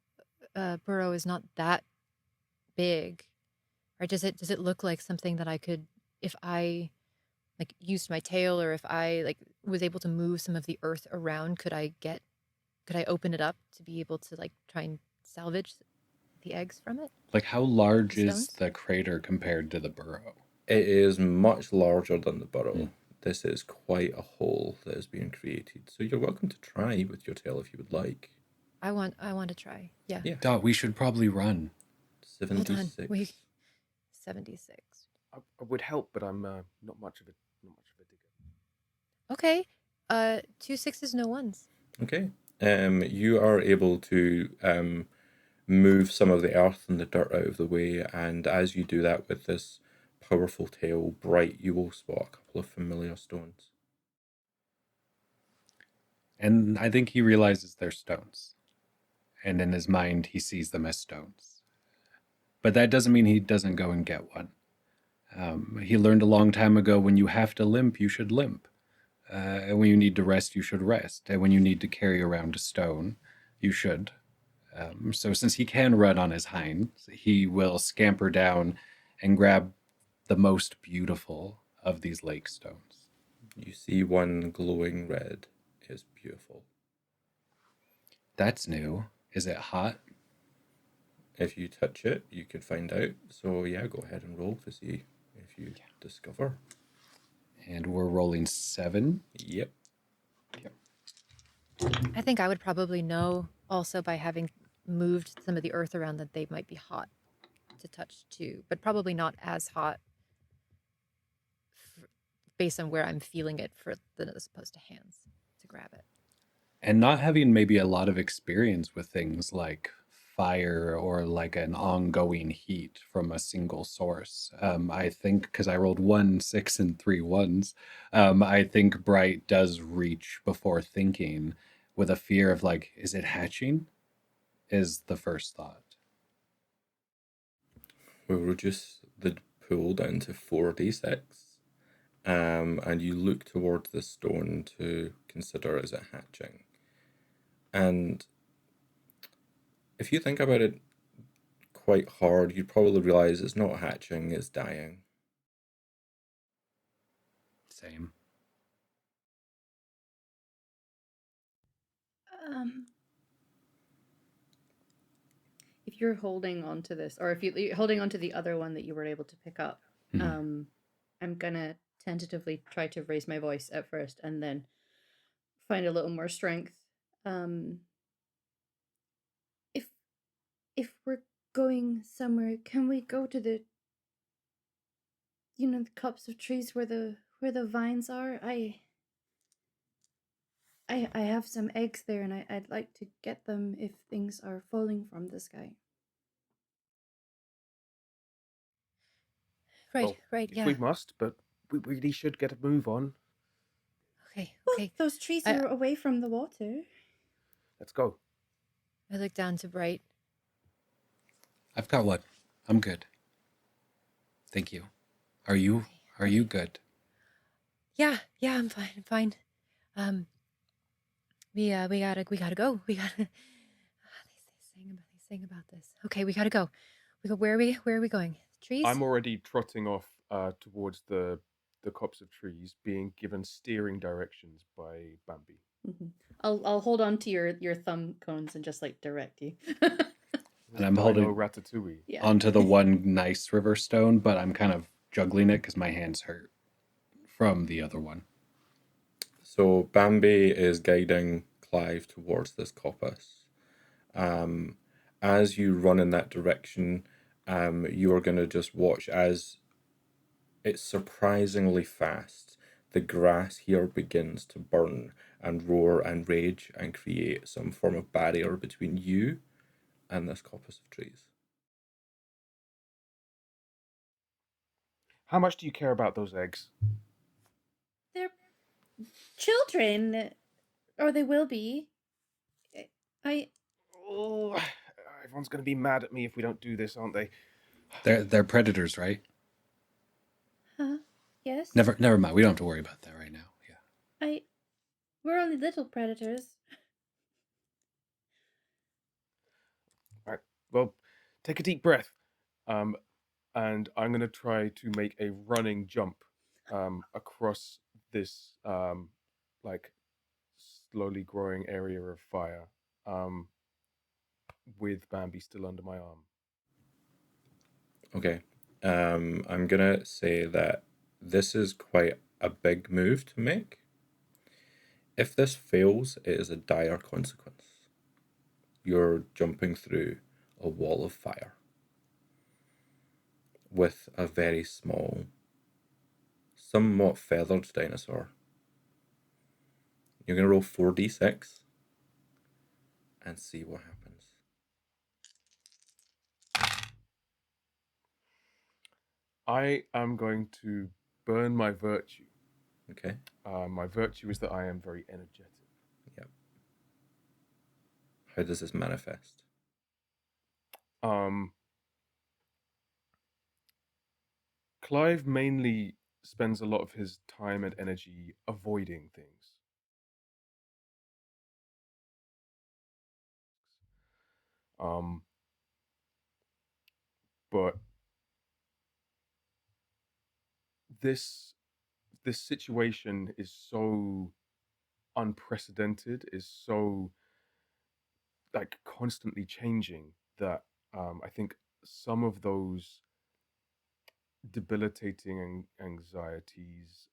burrow is not that big? Or does it look like something that I could, if I like used my tail, or if I like was able to move some of the earth around, could I open it up to be able to like try and salvage the eggs from it? Like, how large The is stones? the crater compared to the burrow? It is much larger than the burrow. Hmm. This is quite a hole that is being created. So you're welcome to try with your tail if you would like. I want to try. Yeah. Yeah. Dot, we should probably run. Hold on. 76. We 76. I would help, but I'm not much of a digger. Okay. 2 6s, no 1s. Okay. You are able to move some of the earth and the dirt out of the way, and as you do that with this powerful tail, Bright, you will spot a couple of familiar stones. And I think he realizes they're stones. And in his mind, he sees them as stones. But that doesn't mean he doesn't go and get one. He learned a long time ago, when you have to limp, you should limp. And when you need to rest, you should rest. And when you need to carry around a stone, you should. So since he can run on his hinds, he will scamper down and grab the most beautiful of these lake stones. You see one glowing red. It's beautiful. That's new. Is it hot? If you touch it, you could find out. So yeah, go ahead and roll to see if you discover. And we're rolling 7. Yep. I think I would probably know also by having moved some of the earth around that they might be hot to touch too, but probably not as hot based on where I'm feeling it as opposed to hands to grab it. And not having maybe a lot of experience with things like fire or like an ongoing heat from a single source. I think because I rolled 1 6 and 3 1s, I think Bright does reach before thinking, with a fear of like, is it hatching? Is the first thought. We'll reduce the pool down to 4d6. And you look towards the stone to consider, is it hatching? And if you think about it quite hard, you'd probably realize it's not hatching, it's dying. Same. If you're holding on to this, or if you're holding on to the other one that you were able to pick up, I'm gonna tentatively try to raise my voice at first and then find a little more strength. If we're going somewhere, can we go to the cups of trees where the vines are? I have some eggs there, and I'd like to get them if things are falling from the sky. Right, right, If yeah. we must, but we really should get a move on. Okay. Those trees are away from the water. Let's go. I look down to Bright. I've got one. I'm good. Thank you. Are you good? Yeah, I'm fine. We gotta go. We gotta. They sang about this. Okay, we gotta go. Where are we going? Trees. I'm already trotting off towards the copse of trees, being given steering directions by Bambi. Mm-hmm. I'll hold on to your thumb cones and just like direct you. And I'm holding Ratatouille. onto the one nice river stone, but I'm kind of juggling it because my hands hurt from the other one. So Bambi is guiding Clive towards this coppice. As you run in that direction, you are going to just watch as it's surprisingly fast. The grass here begins to burn and roar and rage and create some form of barrier between you and this coppice of trees. How much do you care about those eggs? They're children, or they will be. Oh, everyone's going to be mad at me if we don't do this, aren't they? They're predators, right? Yes? Never mind. We don't have to worry about that right now. Yeah. We're only little predators. Right. Well, take a deep breath. And I'm going to try to make a running jump across this like slowly growing area of fire with Bambi still under my arm. Okay. I'm gonna say that this is quite a big move to make. If this fails, it is a dire consequence. You're jumping through a wall of fire with a very small, somewhat feathered dinosaur. You're gonna roll 4d6 and see what happens. I am going to burn my virtue. Okay. My virtue is that I am very energetic. Yep. How does this manifest? Clive mainly spends a lot of his time and energy avoiding things. But this situation is so unprecedented, is so like constantly changing that I think some of those debilitating anxieties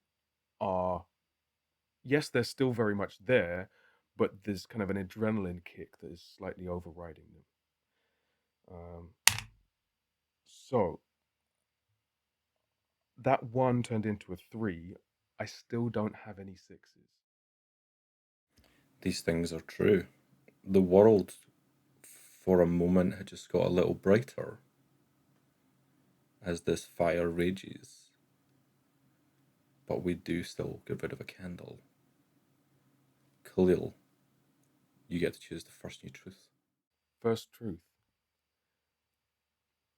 are, yes, they're still very much there, but there's kind of an adrenaline kick that is slightly overriding them. So that one turned into a 3. I still don't have any 6s. These things are true. The world, for a moment, had just got a little brighter as this fire rages. But we do still get rid of a candle. Khalil, you get to choose the first new truth. First truth.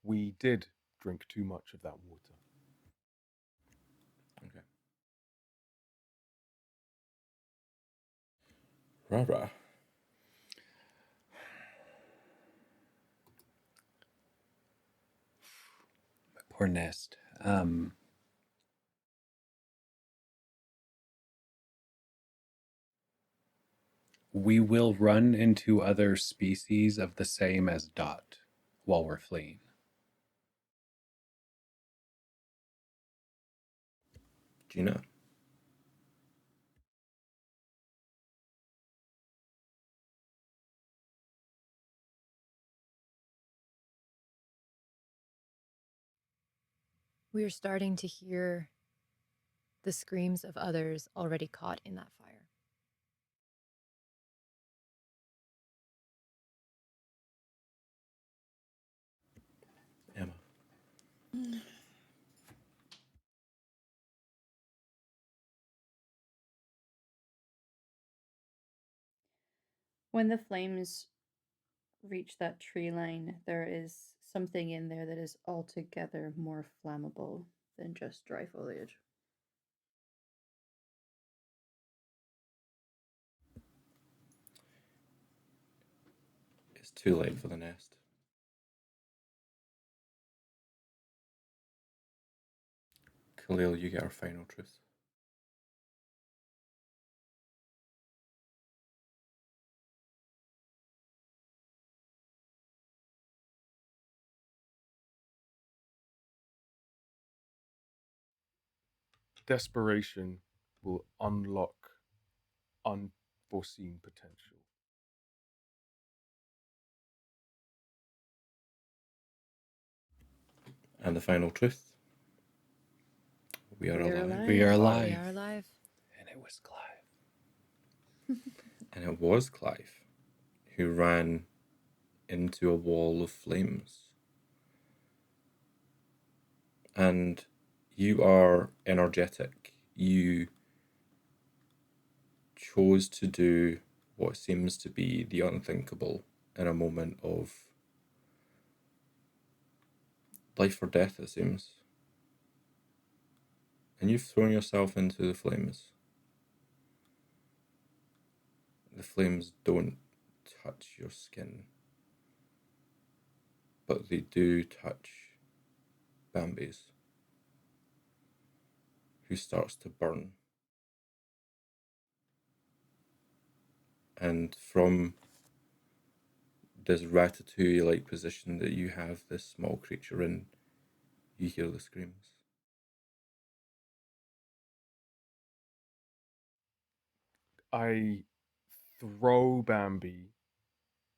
We did drink too much of that water. Okay. RahRah. Poor Nest. We will run into other species of the same as Dot while we're fleeing. Gina. We are starting to hear the screams of others already caught in that fire. Emma. When the flames reach that tree line, there is something in there that is altogether more flammable than just dry foliage. It's too late for the nest. Khalil, you get our final truth. Desperation will unlock unforeseen potential. And the final truth. We are alive. We are alive. We are alive. And it was Clive. And it was Clive who ran into a wall of flames. And you are energetic. You chose to do what seems to be the unthinkable in a moment of life or death, it seems. and you've thrown yourself into the flames. The flames don't touch your skin, but they do touch Bambi's, who starts to burn. And from this ratatouille-like position that you have this small creature in, you hear the screams. I throw Bambi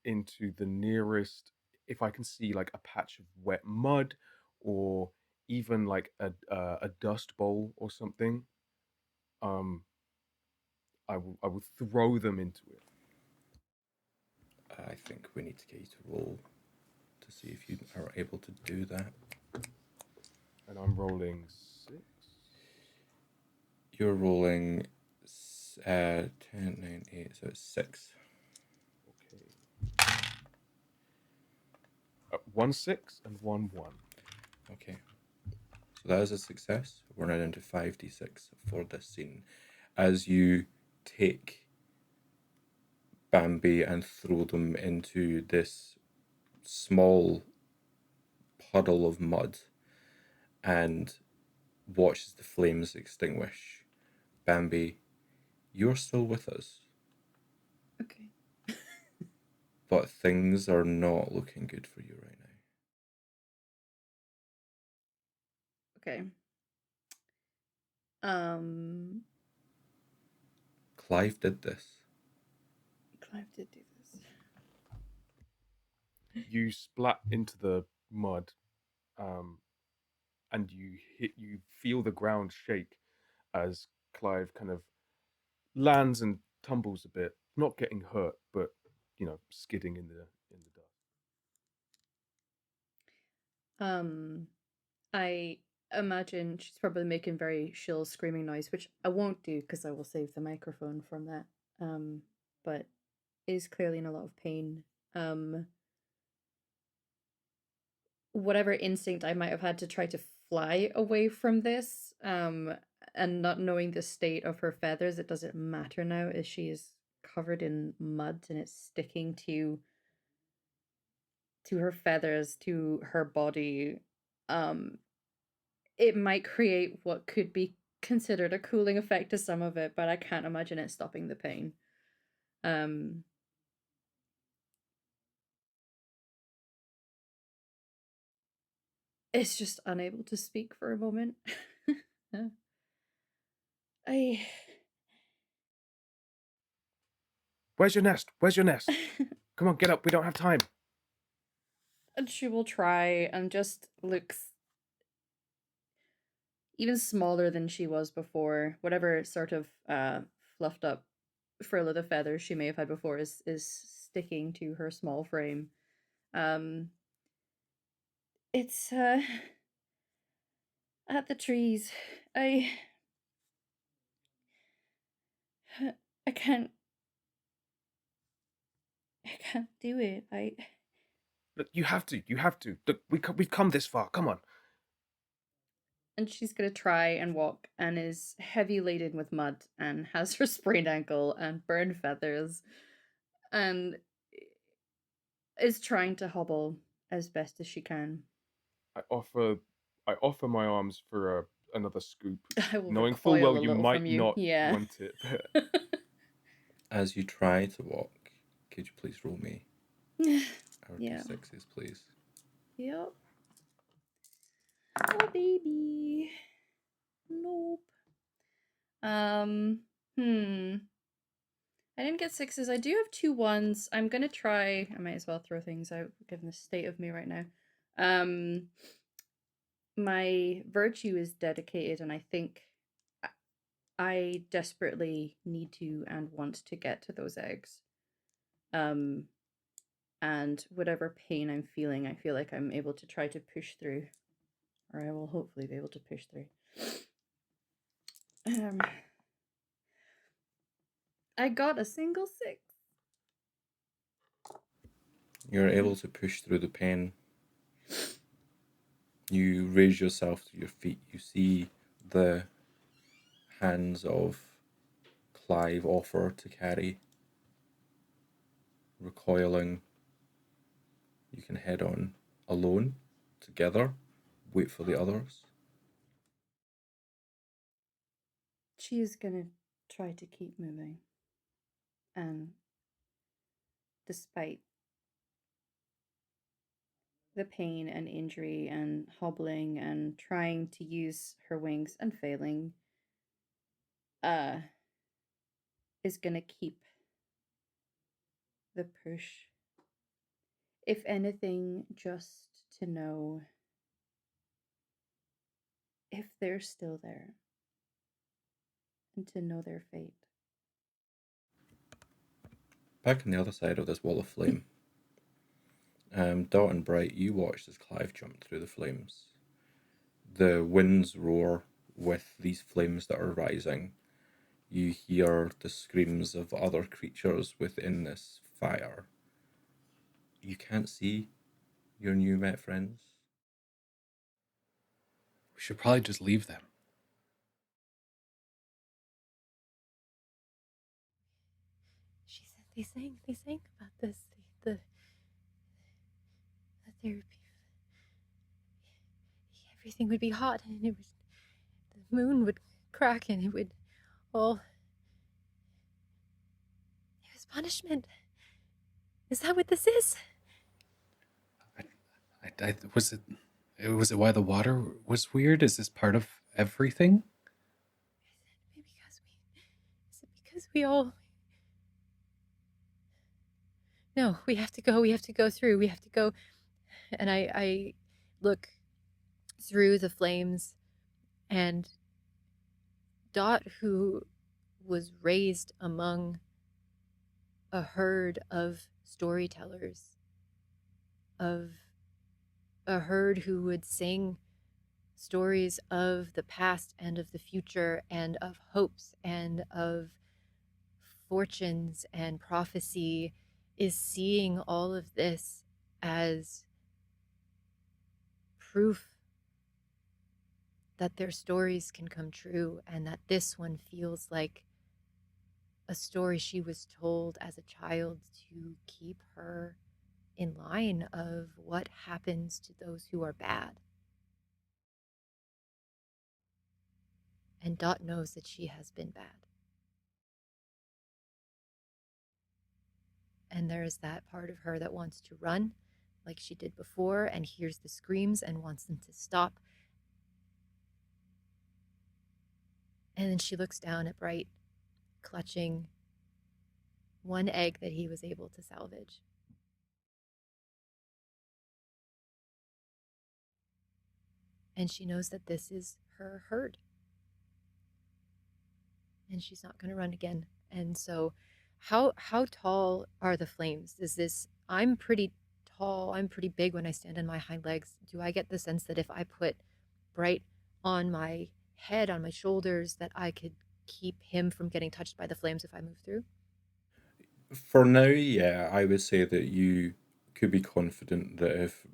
into the nearest, if I can see like a patch of wet mud or even like a dust bowl or something. I will throw them into it. I think we need to get you to roll to see if you are able to do that. And I'm rolling 6. You're rolling 10, 9, 8, so it's 6. Okay. 1 6 and 1 1. Okay. So that is a success. We're now down to 5d6 for this scene. As you take Bambi and throw them into this small puddle of mud and watch as the flames extinguish. Bambi, you're still with us, Okay. but things are not looking good for you right now. Okay. Clive did this. Clive did do this. You splat into the mud, and you feel the ground shake as Clive kind of lands and tumbles a bit, not getting hurt, but skidding in the dust. I imagine she's probably making very shrill screaming noise, which I won't do because I will save the microphone from that. But is clearly in a lot of pain. Whatever instinct I might have had to try to fly away from this, and not knowing the state of her feathers, it doesn't matter now as she is covered in mud and it's sticking to her feathers, to her body. It might create what could be considered a cooling effect to some of it, but I can't imagine it stopping the pain. It's just unable to speak for a moment. Where's your nest? Where's your nest? Come on, get up. We don't have time. And she will try and just looks even smaller than she was before. Whatever sort of fluffed up frill of the feathers she may have had before is sticking to her small frame. It's at the trees. I can't do it. Look, you have to. You have to. Look, we've come this far. Come on. And she's gonna try and walk and is heavy laden with mud and has her sprained ankle and burned feathers and is trying to hobble as best as she can. I offer my arms for another scoop, I will knowing full recoil well a you little might from you. not Yeah. want it. As you try to walk, could you please roll me our Yeah. d6s, please? Yep. Oh baby. Nope. I didn't get 6s. I do have 2 1s. I'm gonna try. I might as well throw things out given the state of me right now. My virtue is dedicated, and I think I desperately need to and want to get to those eggs. And whatever pain I'm feeling, I feel like I'm able to try to push through, or I will hopefully be able to push through. I got a single 6. You're able to push through the pain. You raise yourself to your feet. You see the hands of Clive offer to carry. Recoiling, you can head on alone, together, wait for the others. She is gonna try to keep moving. And despite the pain and injury and hobbling and trying to use her wings and failing, is gonna keep the push. If anything, just to know if they're still there and to know their fate. Back on the other side of this wall of flame, Dot and Bright, you watched as Clive jumped through the flames. The winds roar with these flames that are rising. You hear the screams of other creatures within this fire. You can't see your new met friends. We should probably just leave them. She said they sang about this. The therapy. Everything would be hot, and the moon would crack, and it would all. It was punishment. Is that what this is? Was it why the water was weird? Is this part of everything? Is it because we all? No, we have to go. We have to go through. We have to go. And I look through the flames, and Dot, who was raised among a herd of storytellers, of a herd who would sing stories of the past and of the future and of hopes and of fortunes and prophecy, is seeing all of this as proof that their stories can come true, and that this one feels like a story she was told as a child to keep her in line of what happens to those who are bad. And Dot knows that she has been bad. And there is that part of her that wants to run like she did before and hears the screams and wants them to stop. And then she looks down at Bright, clutching one egg that he was able to salvage. And she knows that this is her herd. And she's not going to run again. And so how tall are the flames? Is this, I'm pretty tall, I'm pretty big when I stand on my hind legs. Do I get the sense that if I put Bright on my head, on my shoulders, that I could keep him from getting touched by the flames if I move through? For now, yeah, I would say that you could be confident that if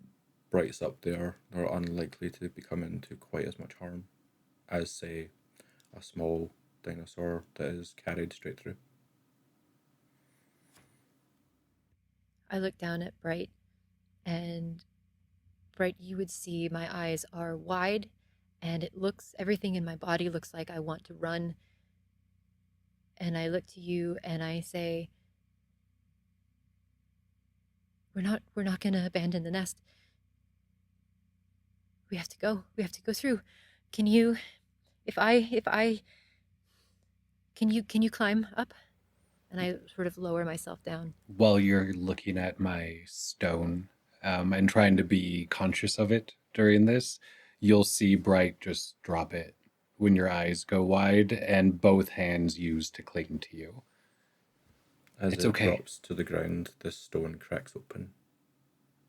Bright's up there, they're unlikely to become into quite as much harm as, say, a small dinosaur that is carried straight through. I look down at Bright, and Bright, you would see my eyes are wide, and everything in my body looks like I want to run. And I look to you and I say, we're not going to abandon the nest. We have to go. We have to go through. Can you, can you climb up? And I sort of lower myself down. While you're looking at my stone and trying to be conscious of it during this, you'll see Bright just drop it when your eyes go wide and both hands used to cling to you. As It's it okay. drops to the ground, this stone cracks open,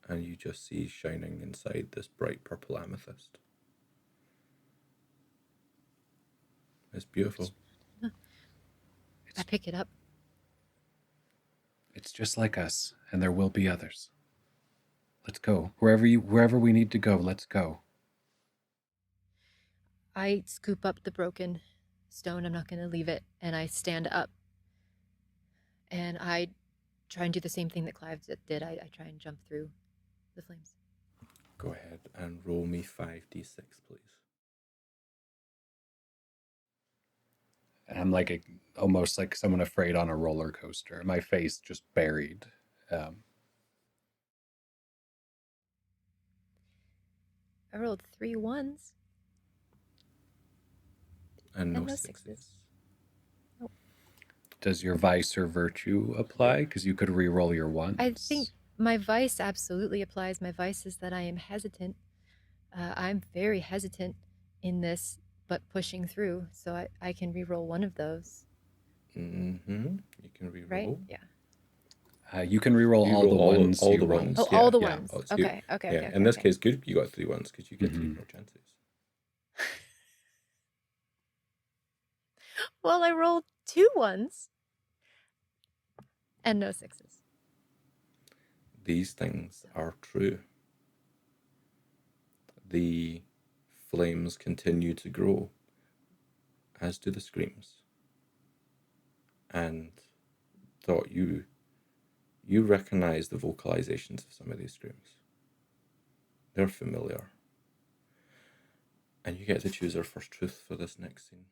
and you just see shining inside this bright purple amethyst. It's beautiful. I pick it up. It's just like us, and there will be others. Let's go. Wherever we need to go, let's go. I scoop up the broken stone. I'm not going to leave it. And I stand up. And I try and do the same thing that Clive did. I try and jump through the flames. Go ahead and roll me 5d6, please. And I'm like almost like someone afraid on a roller coaster. My face just buried. I rolled 3 1s. And no no sixes. sixes. Does your vice or virtue apply? Because you could re-roll your ones. I think my vice absolutely applies. My vice is that I am hesitant. I'm very hesitant in this, but pushing through. So I can re-roll one of those. Mm-hmm. You can re-roll. Right? Yeah. You can re-roll all the ones. All you the rolled. ones. Oh, yeah. all the Yeah. ones. Oh, it's Okay. good. Okay. Yeah. Okay. In this okay. case, good. You got 3 ones because you get 3 Mhm. more chances. Well, I rolled 2 1s and no 6s. These things are true. The flames continue to grow, as do the screams. And thought you recognize the vocalizations of some of these screams. They're familiar. And you get to choose our first truth for this next scene.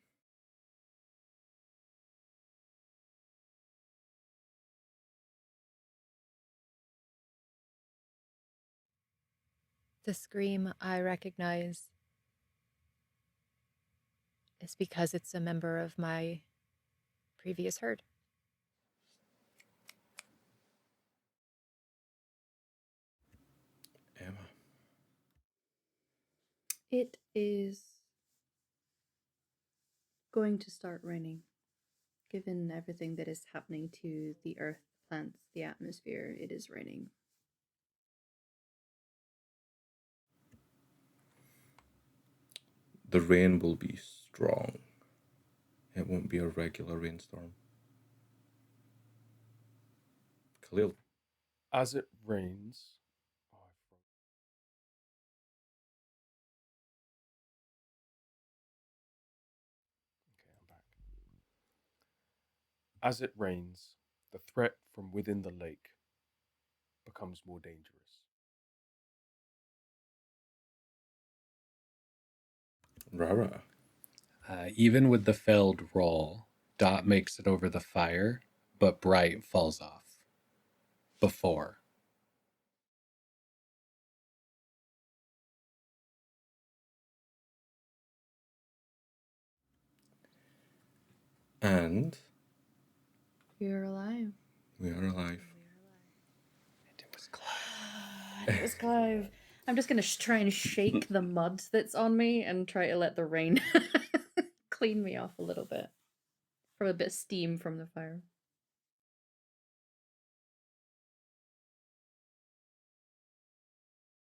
The scream I recognize is because it's a member of my previous herd. Emma. It is going to start raining. Given everything that is happening to the earth, plants, the atmosphere, it is raining. The rain will be strong. It won't be a regular rainstorm. Khalil. As it rains. Okay, I'm back. As it rains, the threat from within the lake becomes more dangerous. RahRah. Even with the failed roll, Dot makes it over the fire, but Bright falls off. Before. And You're alive. we are alive. It was Clive. It was Clive. I'm just going to try and shake the mud that's on me and try to let the rain clean me off a little bit. From a bit of steam from the fire.